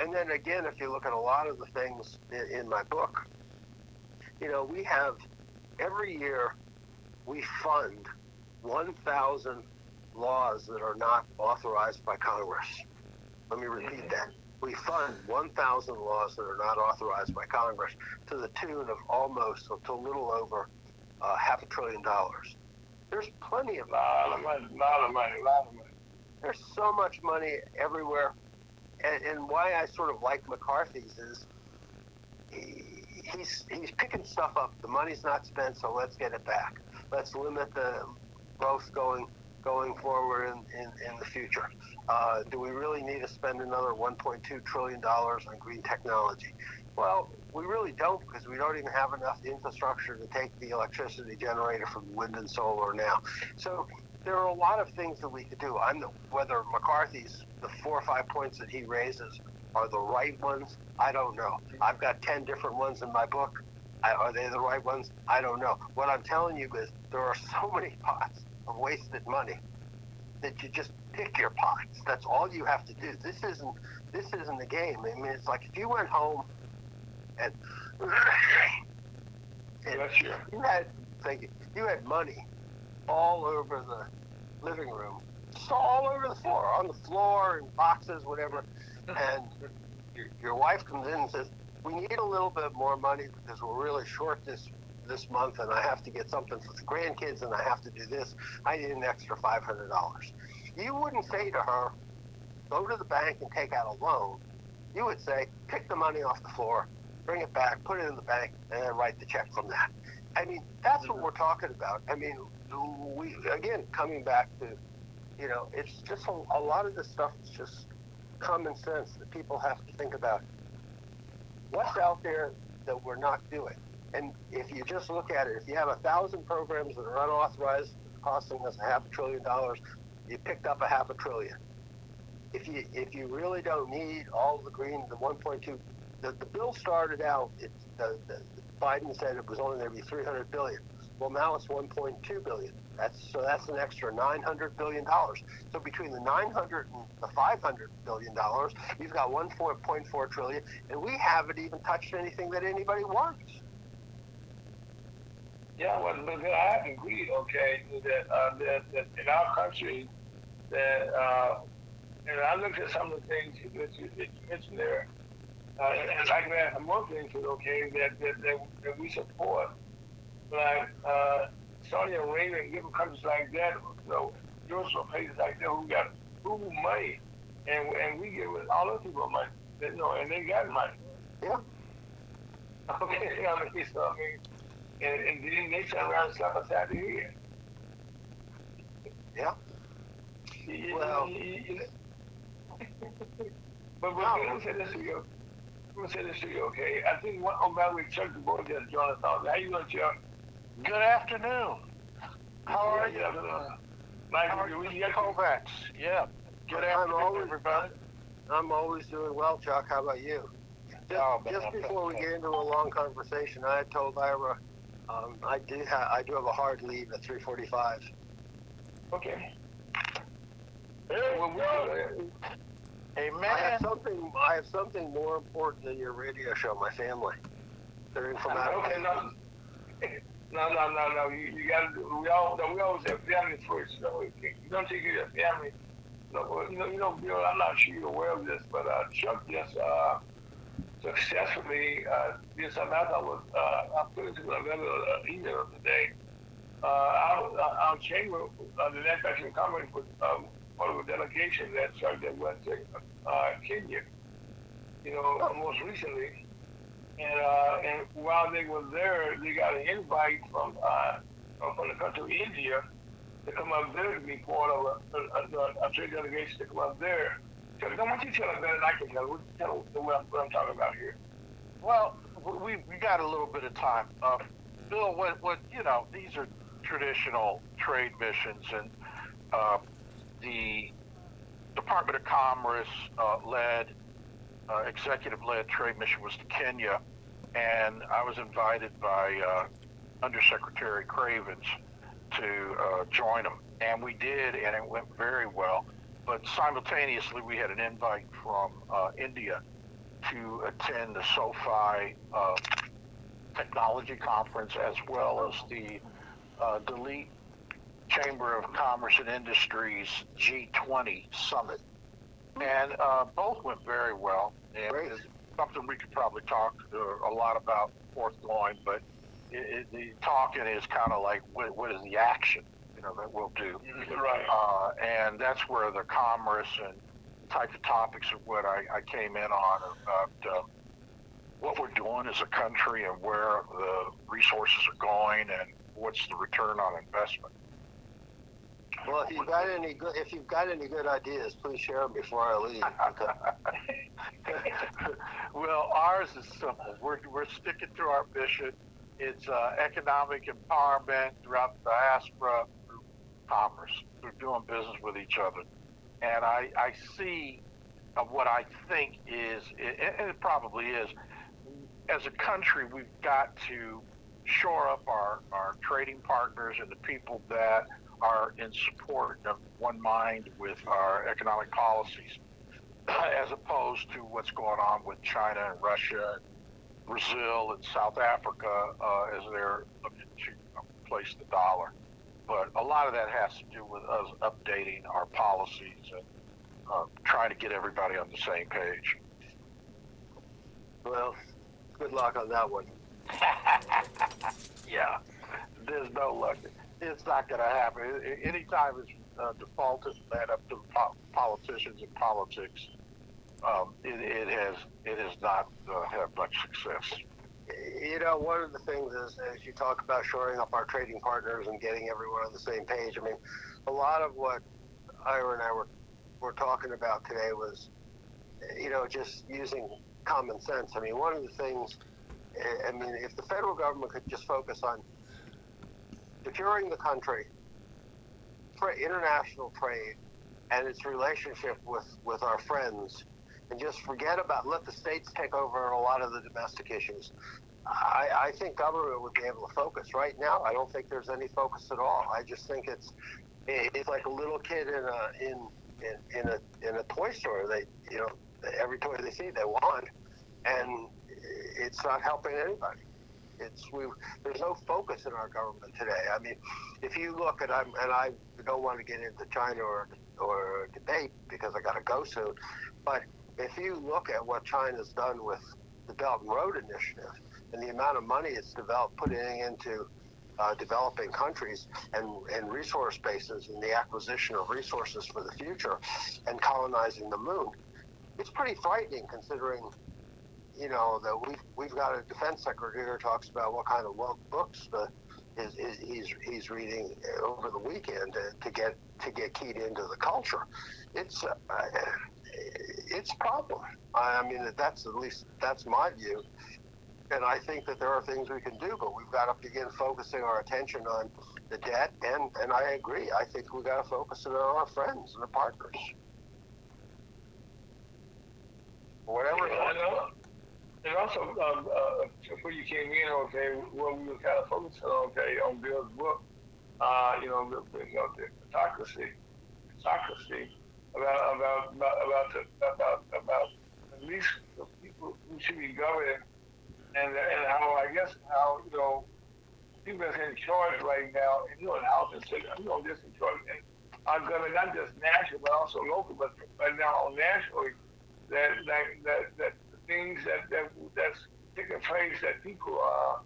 [SPEAKER 4] And then again, if you look at a lot of the things in my book, we have every year we fund 1,000 laws that are not authorized by Congress. Let me repeat that. We fund 1,000 laws that are not authorized by Congress to the tune of to a little over $500 billion. There's plenty of
[SPEAKER 1] lot of money.
[SPEAKER 4] There's so much money everywhere. And why I sort of like McCarthy's is he's picking stuff up. The money's not spent, so let's get it back. Let's limit the growth going forward in the future. Do we really need to spend another $1.2 trillion on green technology? Well, we really don't, because we don't even have enough infrastructure to take the electricity generated from wind and solar now. So there are a lot of things that we could do. Whether McCarthy's, the 4 or 5 points that he raises are the right ones, I don't know. I've got 10 different ones in my book. Are they the right ones? I don't know. What I'm telling you is there are so many pots of wasted money that you just pick your pots. That's all you have to do. This isn't the game. I mean, it's like if you went home and you had money all over the living room, just all over the floor, on the floor, in boxes, whatever, and your wife comes in and says, we need a little bit more money because we're really short this month, and I have to get something for the grandkids, and I have to do this. I need an extra $500. You wouldn't say to her, go to the bank and take out a loan. You would say, pick the money off the floor, bring it back, put it in the bank, and then write the check from that. I mean, that's what we're talking about. I mean, coming back to, it's just a lot of this stuff is just common sense that people have to think about. What's out there that we're not doing? And if you just look at it, if you have 1,000 programs that are unauthorized, costing us $500 billion, you picked up $500 billion. If you really don't need all the green, the 1.2, the bill started out, Biden said it was only going to be $300 billion. Well, now it's $1.2 billion. That's an extra $900 billion. So between the 900 and the $500 billion, you've got 1.4 trillion, and we haven't even touched anything that anybody wants.
[SPEAKER 1] Yeah, well, I agree. Okay, that in our country, that I looked at some of the things that you mentioned there, and like that, I'm one thing that we support like Saudi Arabia and different countries like that, those are places like that who got who money, and we give all those people money, and they got money.
[SPEAKER 4] Yeah.
[SPEAKER 1] Okay, I mean, and then they turn around and slap us out of here.
[SPEAKER 4] Yeah. Well,
[SPEAKER 1] but let me say this to you. Okay? I think on my way, Chuck the boy just joined us on. How you doing, Chuck?
[SPEAKER 5] Good afternoon. How are you?
[SPEAKER 1] Nice
[SPEAKER 5] How are
[SPEAKER 1] to
[SPEAKER 5] you,
[SPEAKER 1] meet you.
[SPEAKER 5] Kovacs? Yeah. Good afternoon, everybody.
[SPEAKER 4] I'm always doing well, Chuck. How about you? Just before we get into a long conversation, I had told Ira I do have a hard leave at 3:45.
[SPEAKER 1] Okay.
[SPEAKER 5] Hey,
[SPEAKER 4] I
[SPEAKER 5] man.
[SPEAKER 4] have something more important than your radio show. My family. They're in from out of
[SPEAKER 1] Okay, no. You gotta do. We always have family first. You don't take your family. No, Bill. I'm not sure you're aware of this, but Chuck just successfully did something else. I put into another email today. Our chamber, the manufacturing company, was part of a delegation that Chuck that went to Kenya. Most recently. And while they were there, they got an invite from the country of India to come up there to be part of a trade delegation to come up there. So I want you to tell them better than I can tell them what I'm talking about here.
[SPEAKER 5] Well, we got a little bit of time. Bill, these are traditional trade missions, and the Department of Commerce executive-led trade mission was to Kenya, and I was invited by Undersecretary Cravens to join them, and we did, and it went very well. But simultaneously, we had an invite from India to attend the SoFi Technology Conference, as well as the Delete Chamber of Commerce and Industries G20 Summit. And both went very well. And it's something we could probably talk a lot about forthgoing, but the talking is kind of like, what is the action, that we'll do?
[SPEAKER 1] Right.
[SPEAKER 5] And that's where the commerce and type of topics of what I came in on about what we're doing as a country and where the resources are going and what's the return on investment.
[SPEAKER 4] Well, if you've got any good ideas, please share them before I leave.
[SPEAKER 5] Well, ours is simple. We're sticking to our mission. It's economic empowerment throughout the diaspora through commerce, through doing business with each other. And I see what I think is, and it probably is, as a country, we've got to shore up our trading partners and the people that are in support of one mind with our economic policies, as opposed to what's going on with China and Russia, and Brazil and South Africa as they're looking to place the dollar. But a lot of that has to do with us updating our policies and trying to get everybody on the same page.
[SPEAKER 4] Well, good luck on that one.
[SPEAKER 5] Yeah, there's no luck. It's not going to happen. Anytime it's defaulted and led up to politicians and politics, it has not had much success.
[SPEAKER 4] One of the things is, as you talk about shoring up our trading partners and getting everyone on the same page, I mean, a lot of what Ira and I were talking about today was, just using common sense. I mean, one of the things, if the federal government could just focus on securing the country, international trade, and its relationship with our friends, and just let the states take over a lot of the domestic issues. I think government would be able to focus. Right now, I don't think there's any focus at all. I just think it's like a little kid in a toy store. They, every toy they see they want, and it's not helping anybody. There's no focus in our government today. I mean, if you look at, I don't want to get into China or debate because I got to go soon, but if you look at what China's done with the Belt and Road Initiative and the amount of money it's putting into developing countries and resource bases and the acquisition of resources for the future and colonizing the moon. It's pretty frightening considering, that we've got a defense secretary who talks about what kind of books he's reading over the weekend to get keyed into the culture. It's a problem. I mean, that's my view. And I think that there are things we can do, but we've got to begin focusing our attention on the debt. And I agree. I think we've got to focus on our friends and our partners.
[SPEAKER 1] Whatever. And also, before you came in, okay, well, we were kind of focusing, okay, on Bill's book, the autocracy, about at least the people who should be governing, and how people that's in charge right now, and in House and Senate, just in charge, and are government not just national but also local, but right now nationally, that the things that's taking place that people are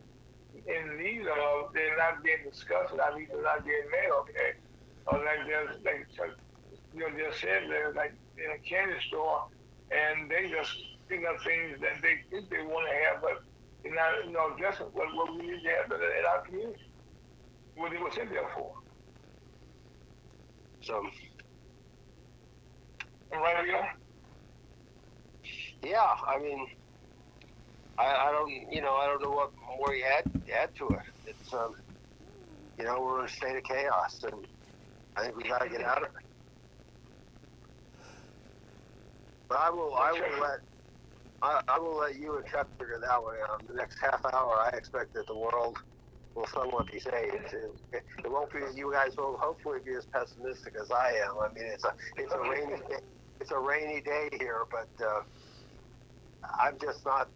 [SPEAKER 1] in need of, they're not being discussed, not even not being made, okay? Or just said they're like in a candy store, and they just pick up things that they think they want to have, but they're not, just what we need to have in our community. What it was in there for. So, right here.
[SPEAKER 4] Yeah, I mean, I don't know what more you add to it. It's we're in a state of chaos, and I think we got to get out of it. But I will let you and Chuck figure that one out. The next half hour, I expect that the world will somewhat be saved. It won't be. You guys will hopefully be as pessimistic as I am. I mean, it's a rainy day here, but I'm just not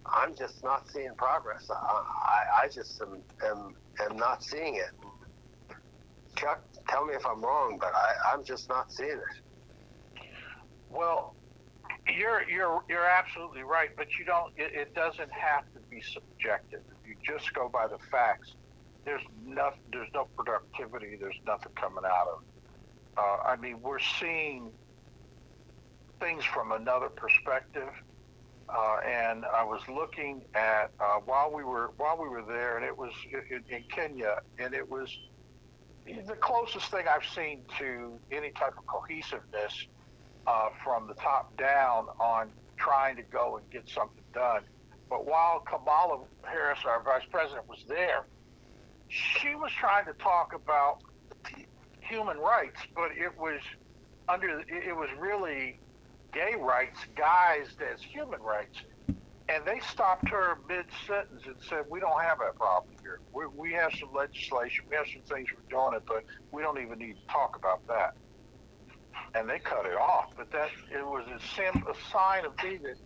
[SPEAKER 4] seeing progress. I just am not seeing it. Chuck, tell me if I'm wrong, but I'm just not seeing it.
[SPEAKER 5] Well, you're absolutely right, but you don't. It doesn't have to be subjective. If you just go by the facts, there's no productivity. There's nothing coming out of it. I mean, we're seeing things from another perspective. And I was looking at while we were there, and it was in Kenya, and it was the closest thing I've seen to any type of cohesiveness from the top down on trying to go and get something done. But while Kamala Harris, our vice president, was there, she was trying to talk about human rights, but it was really gay rights guised as human rights. And they stopped her mid-sentence and said, we don't have that problem here. We have some legislation, we have some things we're doing it, but we don't even need to talk about that. And they cut it off. But it was a sign of me that,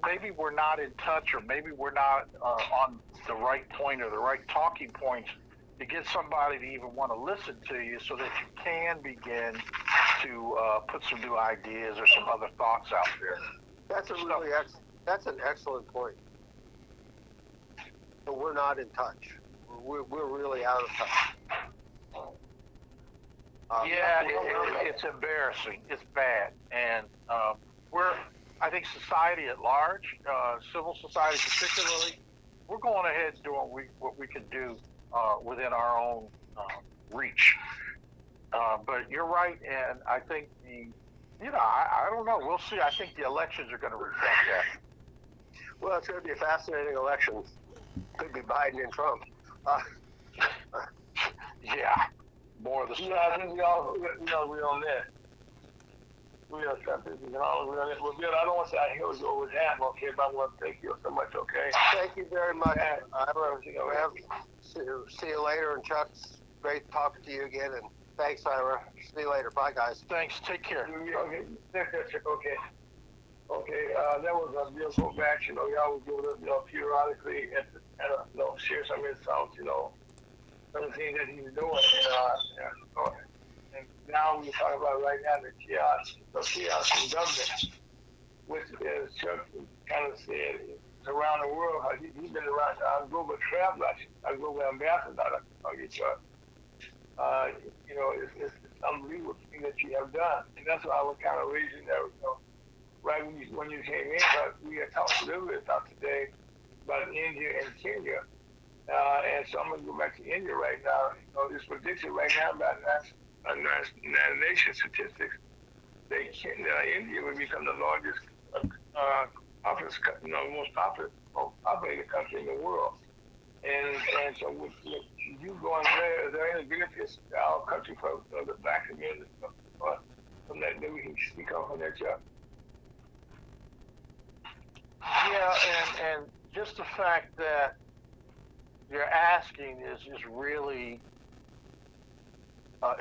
[SPEAKER 5] maybe we're not in touch, or maybe we're not on the right point or the right talking points to get somebody to even want to listen to you, so that you can begin to put some new ideas or some other thoughts out there.
[SPEAKER 4] That's an excellent point. But we're not in touch. We're really out of touch.
[SPEAKER 5] It's embarrassing. It's bad, and I think society at large, civil society particularly, we're going ahead and doing what we can do within our own reach. But you're right, and I think I don't know. We'll see. I think the elections are going to reflect that.
[SPEAKER 4] Well, it's going to be a fascinating election. Could be Biden and Trump.
[SPEAKER 5] Yeah, more of the stuff.
[SPEAKER 1] I think we all we're on that. We are something. We on this. Well, Bill, I don't want to say I hear you over that, okay? But I want to thank you so much, okay?
[SPEAKER 4] Thank you very much. See you later, and Chuck, great talking to you again, and thanks, Ira. See you later. Bye, guys.
[SPEAKER 5] Thanks. Take care.
[SPEAKER 1] Okay. Okay. That was a beautiful match. Y'all was doing it, periodically, and share some insights, some of the things that he's doing. And now we're talking about right now the chaos in government, which is Chuck kind of said, around the world. He's been around our global traveler, our global ambassador. It's unbelievable thing that you have done, and that's why I was kind of raising that. Right when you came in, but we had talked a little bit about today about India and Kenya, and so I'm gonna go back to India right now. It's predicted right now by United Nations statistics that India will become the largest most populated country in the world. And so with you going there, is there any benefits to our country for the black community from that we can speak on from that job?
[SPEAKER 5] Yeah, and just the fact that you're asking is really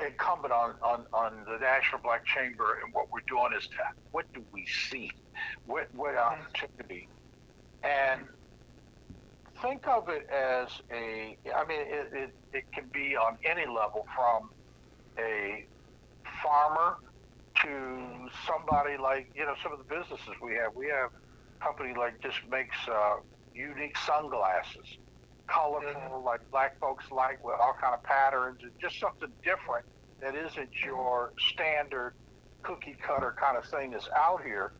[SPEAKER 5] incumbent on the National Black Chamber, and what we're doing is what do we see? What opportunity? And think of it as it can be on any level, from a farmer to somebody like, some of the businesses we have. We have a company like just makes unique sunglasses, colorful, like black folks like, with all kind of patterns, and just something different that isn't your standard cookie cutter kind of thing that's out here.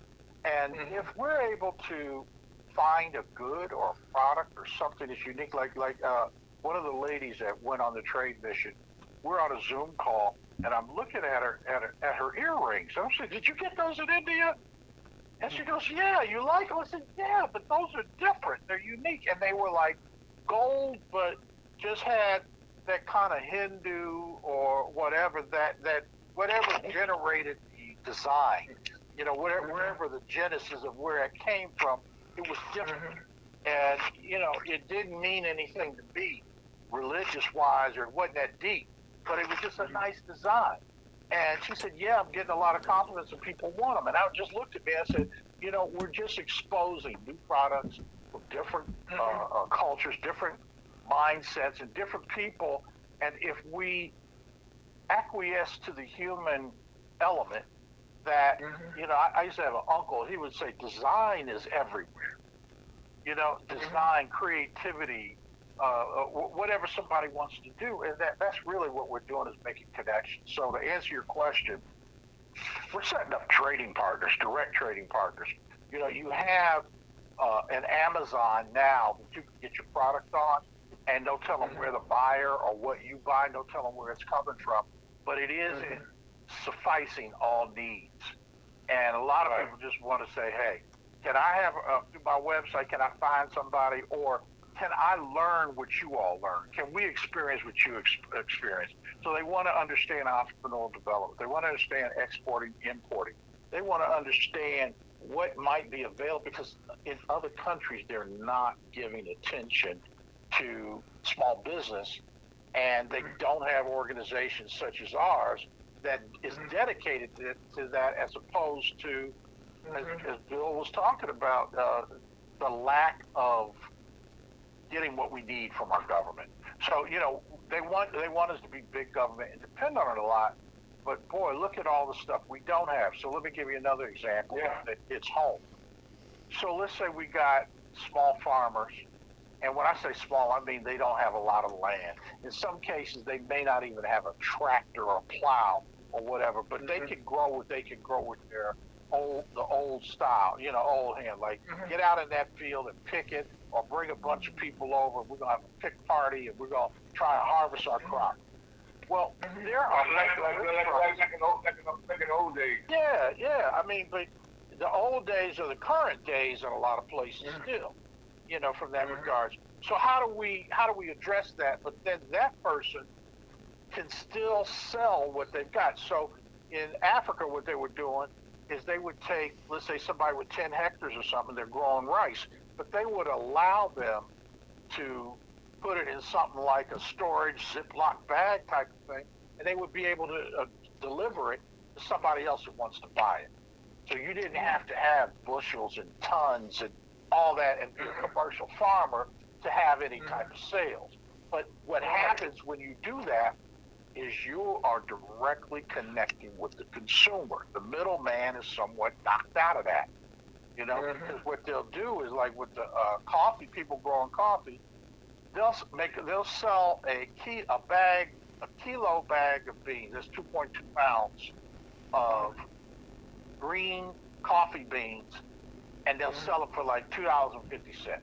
[SPEAKER 5] And if we're able to find a good or a product or something that's unique, like one of the ladies that went on the trade mission, we're on a Zoom call, and I'm looking at her earrings. I'm saying, "Did you get those in India?" And she goes, "Yeah, you like them?" I said, "Yeah, but those are different. They're unique." And they were like gold, but just had that kind of Hindu or whatever whatever generated the design. Wherever the genesis of where it came from, it was different. And, it didn't mean anything to me religious-wise, or it wasn't that deep, but it was just a nice design. And she said, "Yeah, I'm getting a lot of compliments and people want them." And I just looked at me and said, we're just exposing new products from different cultures, different mindsets, and different people. And if we acquiesce to the human element, that, I used to have an uncle, he would say, design is everywhere. Design, creativity, whatever somebody wants to do. And that's really what we're doing, is making connections. So to answer your question, we're setting up trading partners, direct trading partners. You have an Amazon now that you can get your product on, and don't tell them where the buyer or what you buy, don't tell them where it's coming from. But it isn't sufficing all needs. And a lot of people just want to say, "Hey, can I have, through my website, can I find somebody, or can I learn what you all learn? Can we experience what you experience?" So they want to understand entrepreneurial development. They want to understand exporting, importing. They want to understand what might be available, because in other countries, they're not giving attention to small business, and they don't have organizations such as ours that is dedicated to that, as opposed to, as Bill was talking about, the lack of getting what we need from our government. So, they want us to be big government and depend on it a lot. But boy, look at all the stuff we don't have. So let me give you another example. That it's home. So let's say we got small farmers, and when I say small, I mean they don't have a lot of land. In some cases, they may not even have a tractor or a plow or whatever, but they can grow what they can grow with their old style, old hand. Like, get out in that field and pick it, or bring a bunch of people over. We're gonna have a pick party, and we're gonna try and harvest our crop. Well, there are
[SPEAKER 1] like an old days.
[SPEAKER 5] Yeah. I mean, but the old days are the current days in a lot of places still, from that regards. So how do we address that? But then that person can still sell what they've got. So in Africa, what they were doing is they would take, let's say somebody with 10 hectares or something, they're growing rice, but they would allow them to put it in something like a storage Ziploc bag type of thing, and they would be able to deliver it to somebody else that wants to buy it. So you didn't have to have bushels and tons and all that and be a commercial farmer to have any type of sales. But what happens when you do that is you are directly connecting with the consumer. The middleman is somewhat knocked out of that. You know, because what they'll do is like with the coffee, people growing coffee, they'll sell a kilo bag of beans. That's 2.2 pounds of green coffee beans, and they'll sell it for like $2.50.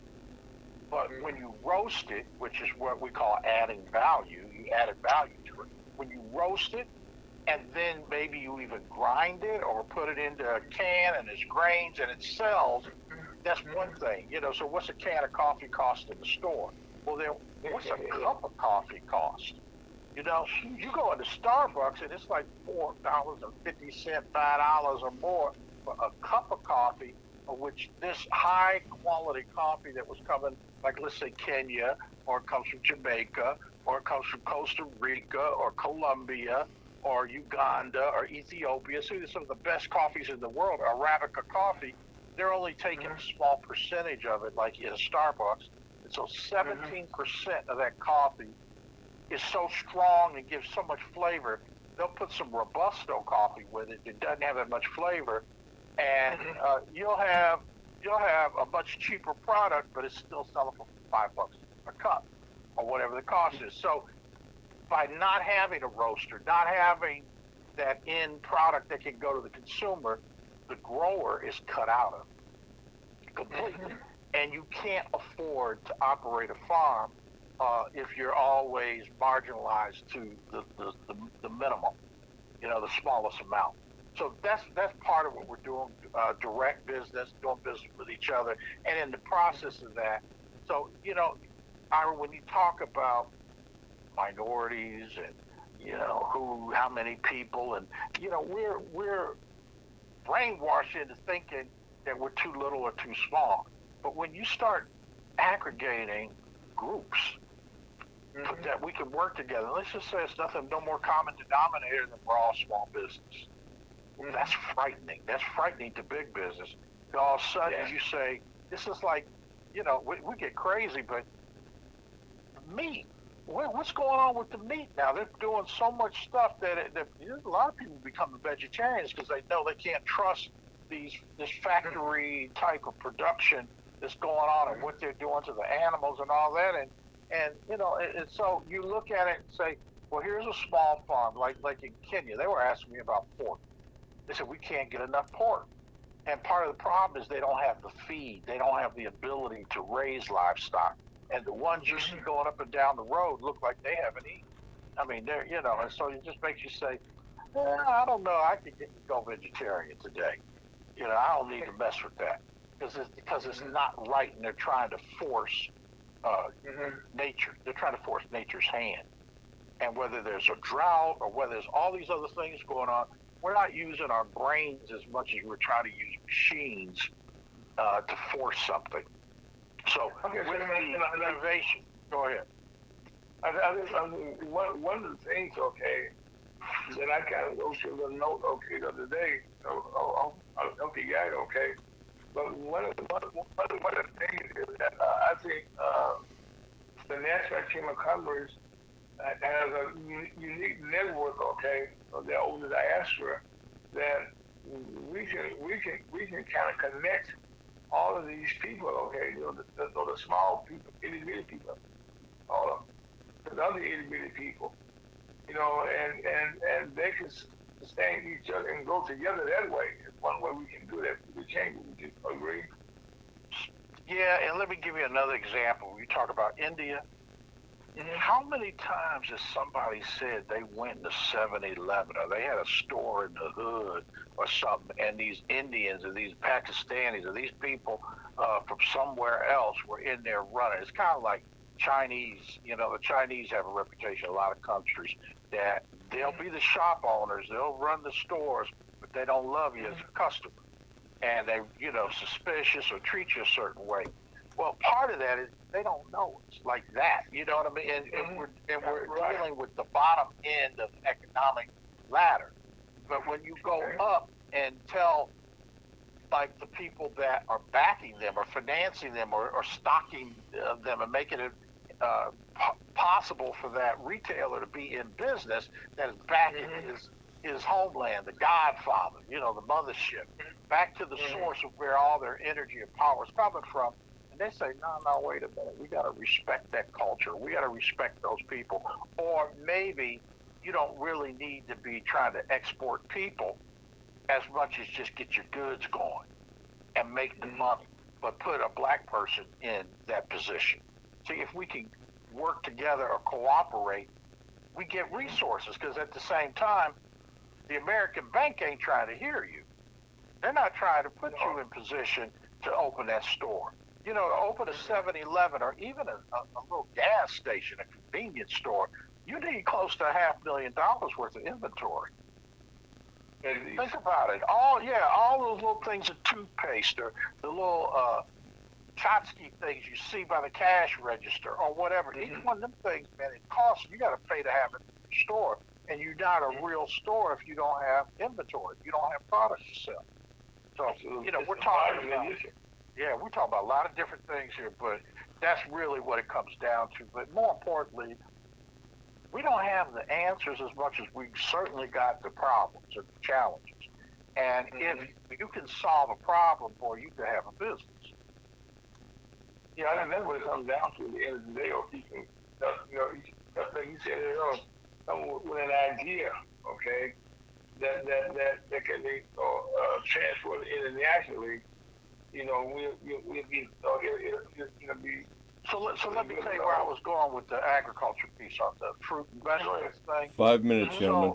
[SPEAKER 5] But when you roast it, which is what we call adding value, you added value to it. When you roast it, and then maybe you even grind it or put it into a can and it's grains and it sells, that's one thing. You know, so what's a can of coffee cost in the store? Well, then what's a cup of coffee cost? You know, you go into Starbucks and it's like $4.50, $5 or more for a cup of coffee, of which this high quality coffee that was coming, like let's say Kenya, or it comes from Jamaica, or it comes from Costa Rica, or Colombia, or Uganda, or Ethiopia. So some of the best coffees in the world, Arabica coffee, they're only taking a small percentage of it, like in a Starbucks. And so 17% of that coffee is so strong and gives so much flavor. They'll put some Robusto coffee with it. It doesn't have that much flavor, and you'll have a much cheaper product, but it's still selling for $5 a cup, or whatever the cost is. So by not having a roaster, not having that end product that can go to the consumer, the grower is cut out of it completely. And you can't afford to operate a farm if you're always marginalized to the minimum, you know, the smallest amount. So that's part of what we're doing, direct business, doing business with each other, and in the process of that. So, you know, Ira, when you talk about minorities and, you know, how many people, and, you know, we're brainwashed into thinking that we're too little or too small. But when you start aggregating groups that we can work together, let's just say it's no more common denominator than we're all small business. That's frightening. That's frightening to big business. And all of a sudden you say, this is like, you know, we get crazy, but meat, what's going on with the meat now? They're doing so much stuff that a lot of people become vegetarians because they know they can't trust this factory type of production that's going on and what they're doing to the animals and all that. And you know, and so you look at it and say, well, here's a small farm, like in Kenya. They were asking me about pork. They said, we can't get enough pork. And part of the problem is they don't have the feed. They don't have the ability to raise livestock. And the ones you see going up and down the road look like they haven't eaten. I mean, they're, you know, and so it just makes you say, I don't know, I could go vegetarian today. You know, I don't need to mess with that because it's not right, and they're trying to force nature. They're trying to force nature's hand. And whether there's a drought or whether there's all these other things going on, we're not using our brains as much as we're trying to use machines to force something. So with the innovation, go ahead.
[SPEAKER 1] One of the things, okay, that I kind of go through the note, okay, the other day, okay, guy, okay, but one of the things is that I think the National Chamber of Commerce has a unique network, okay, of the older diaspora that we can kind of connect all of these people, okay, you know, the small people, itty bitty people, all of them, the other itty bitty people, you know, and they can sustain each other and go together that way. It's one way we can do that. We change it. We just agree.
[SPEAKER 5] Yeah, and let me give you another example. You talk about India. How many times has somebody said they went to 7-Eleven or they had a store in the hood or something, and these Indians or these Pakistanis or these people from somewhere else were in there running? It's kind of like Chinese. You know, the Chinese have a reputation in a lot of countries that they'll be the shop owners, they'll run the stores, but they don't love you as a customer. And they, you know, suspicious or treat you a certain way. Well, part of that is they don't know it's like that. You know what I mean? And we're dealing with the bottom end of the economic ladder. But when you go up and tell, like, the people that are backing them or financing them or stocking them and making it possible for that retailer to be in business that is backing his homeland, the Godfather, the mothership, back to the source of where all their energy and power is coming from. And they say, no, wait a minute. We got to respect that culture. We got to respect those people. Or maybe you don't really need to be trying to export people as much as just get your goods going and make the money, but put a black person in that position. See, if we can work together or cooperate, we get resources, because at the same time, the American bank ain't trying to hear you. They're not trying to put you in position to open that store. To open a 7-Eleven or even a little gas station, a convenience store, you need close to $500,000 worth of inventory. Think about it. All those little things of toothpaste or the little tchotchke things you see by the cash register or whatever. Each one of them things, man, it costs. You got to pay to have it in the store, and you're not a real store if you don't have inventory. If you don't have products to sell. So we're talking about a lot of different things here, but that's really what it comes down to. But more importantly, we don't have the answers as much as we've certainly got the problems and the challenges. And if you can solve a problem, boy, you can have a business.
[SPEAKER 1] Yeah, I think that's what it comes down to at the end of the day. Or you can, like you said, come with an idea, okay, that can be transferred internationally. We'll be, it'll be.
[SPEAKER 5] So let me tell you where I was going with the agriculture piece on the fruit and vegetables thing.
[SPEAKER 3] 5 minutes, gentlemen.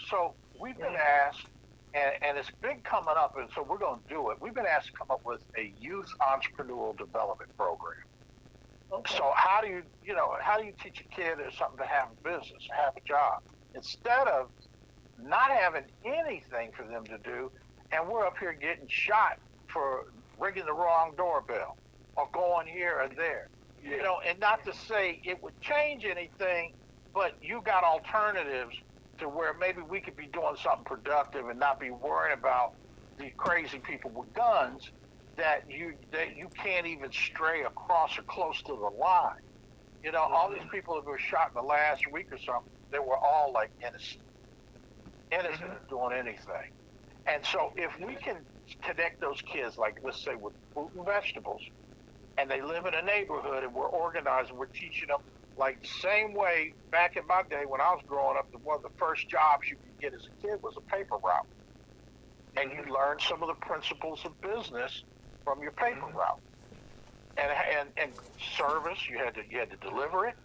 [SPEAKER 5] So we've been asked, and it's been coming up, and so we're going to do it. We've been asked to come up with a youth entrepreneurial development program. Okay. So how do you teach a kid or something to have a business, have a job, instead of not having anything for them to do, and we're up here getting shot for ringing the wrong doorbell or going here or there, and not to say it would change anything, but you got alternatives to where maybe we could be doing something productive and not be worrying about the crazy people with guns that you can't even stray across or close to the line. All these people that were shot in the last week or something, they were all like innocent of doing anything. And so if we can connect those kids, like let's say with fruit and vegetables, and they live in a neighborhood and we're organizing, we're teaching them like the same way back in my day when I was growing up, one of the first jobs you could get as a kid was a paper route. And you learn some of the principles of business from your paper route. And service, you had to deliver it,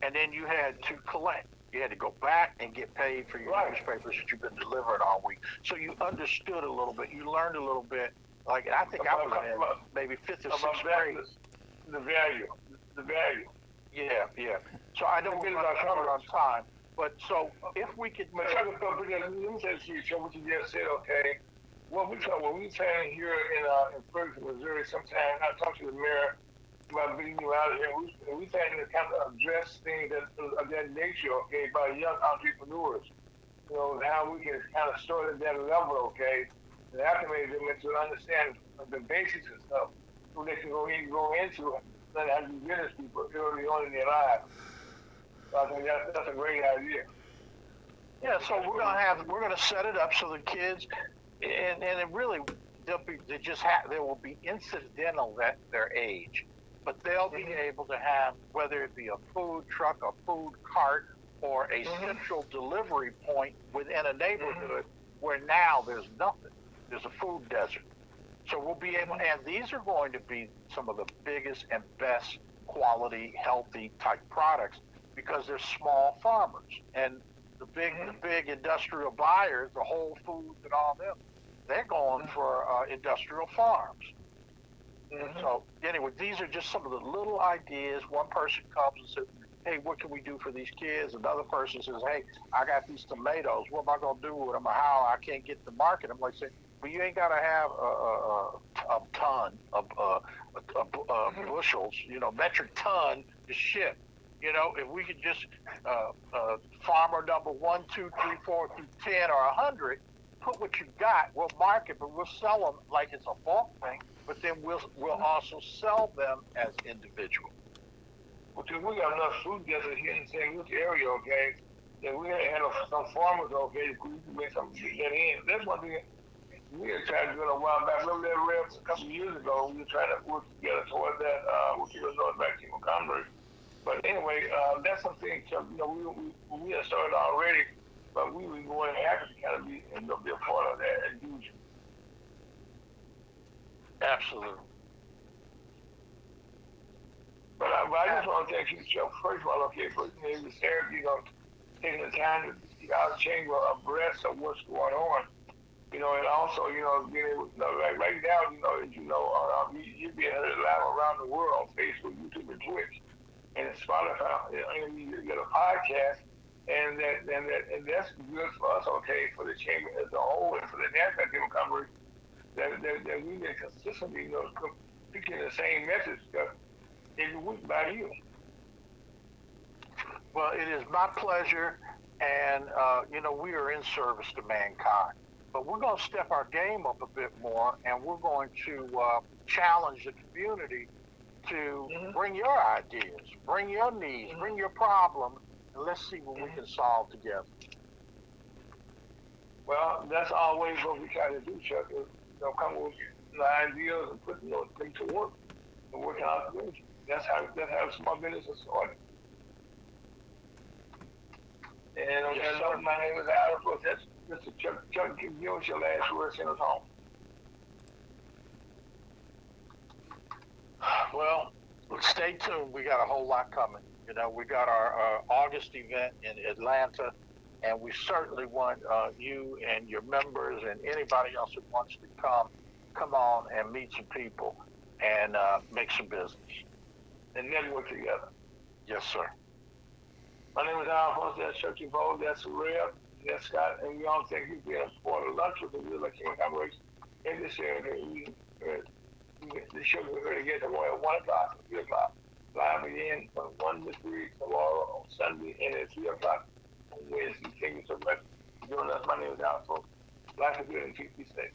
[SPEAKER 5] and then you had to collect. You had to go back and get paid for your newspapers that you've been delivering all week. So you understood a little bit. You learned a little bit. Like, I think I was in maybe 5th or 6th grade.
[SPEAKER 1] The value.
[SPEAKER 5] Yeah. So I know we're not covered on time, but so if we could.
[SPEAKER 1] Let me say to you, what you just said, okay? When we train here in Ferguson, Missouri, sometimes I talk to the mayor about bringing you out here. We trying to kind of address things of that nature, okay, by young entrepreneurs. How we can kind of start at that level, okay, and acclimate them to understand the basics and stuff, so they can go into learn how to do business people early on in their lives. So I think that's a great idea.
[SPEAKER 5] Yeah, so we're gonna set it up so the kids, and it really there will be incidental at their age, but they'll be able to have, whether it be a food truck, a food cart, or a central delivery point within a neighborhood where now there's nothing. There's a food desert. So we'll be able, and these are going to be some of the biggest and best quality, healthy type products because they're small farmers. And the big industrial buyers, the Whole Foods and all them, they're going for industrial farms. So anyway, these are just some of the little ideas. One person comes and says, hey, what can we do for these kids? Another person says, hey, I got these tomatoes. What am I going to do with them? How I can't get to market them? Like I said, well, you ain't got to have a ton of bushels, metric ton to ship. If we could just farmer number 1, 2, 3, 4 through 10 or 100, put what you got, we'll market, but we'll sell them like it's a bulk thing, but then we'll also sell them as individuals.
[SPEAKER 1] Because we got enough food desert here in the St. Louis area, okay? that we had some farmers, okay, we could make some get in. That's one thing we had tried to do a while back. Remember that rep a couple of years ago? We were trying to work together toward that, with the North Vaccine Congress. But anyway, that's something, we had started already, but we were going to have to kind of be a part of that as usual.
[SPEAKER 5] Absolutely.
[SPEAKER 1] But I just want to thank you, Chuck, first of all, okay, for taking the time to get our chamber abreast of what's going on. And also, being able to, right now, you're being heard live around the world on Facebook, YouTube, and Twitch, and Spotify, and you get a podcast, and that's good for us, okay, for the chamber as a whole, and for the national people coverage, that we been consistently, speaking the same message every week by you.
[SPEAKER 5] Well, it is my pleasure, and we are in service to mankind. But we're going to step our game up a bit more, and we're going to challenge the community to bring your ideas, bring your needs, bring your problems, and let's see what we can solve together.
[SPEAKER 1] Well, that's always what we try to do, Chuck, is come with ideas and put things to work and working out the community. That's how small business is started. And my name is Adam. That's Mr. Chuck, give us your last word, send us home.
[SPEAKER 5] Well, stay tuned. We got a whole lot coming. We got our August event in Atlanta, and we certainly want you and your members and anybody else who wants to come on and meet some people and make some business.
[SPEAKER 1] And network together.
[SPEAKER 5] Yes, sir.
[SPEAKER 1] My name is Alphonse. That's Chuck Evolve. That's Reb. That's Scott. And we all thank you for being a part of lunch with the Real King Congress in this area. The show we're going to get tomorrow at 1 o'clock, 3 o'clock. Live again from 1 to 3 tomorrow on Sunday and at 3 o'clock on Wednesday. Thank you so much for joining us. My name is Alphonse. Life is good and keep you safe.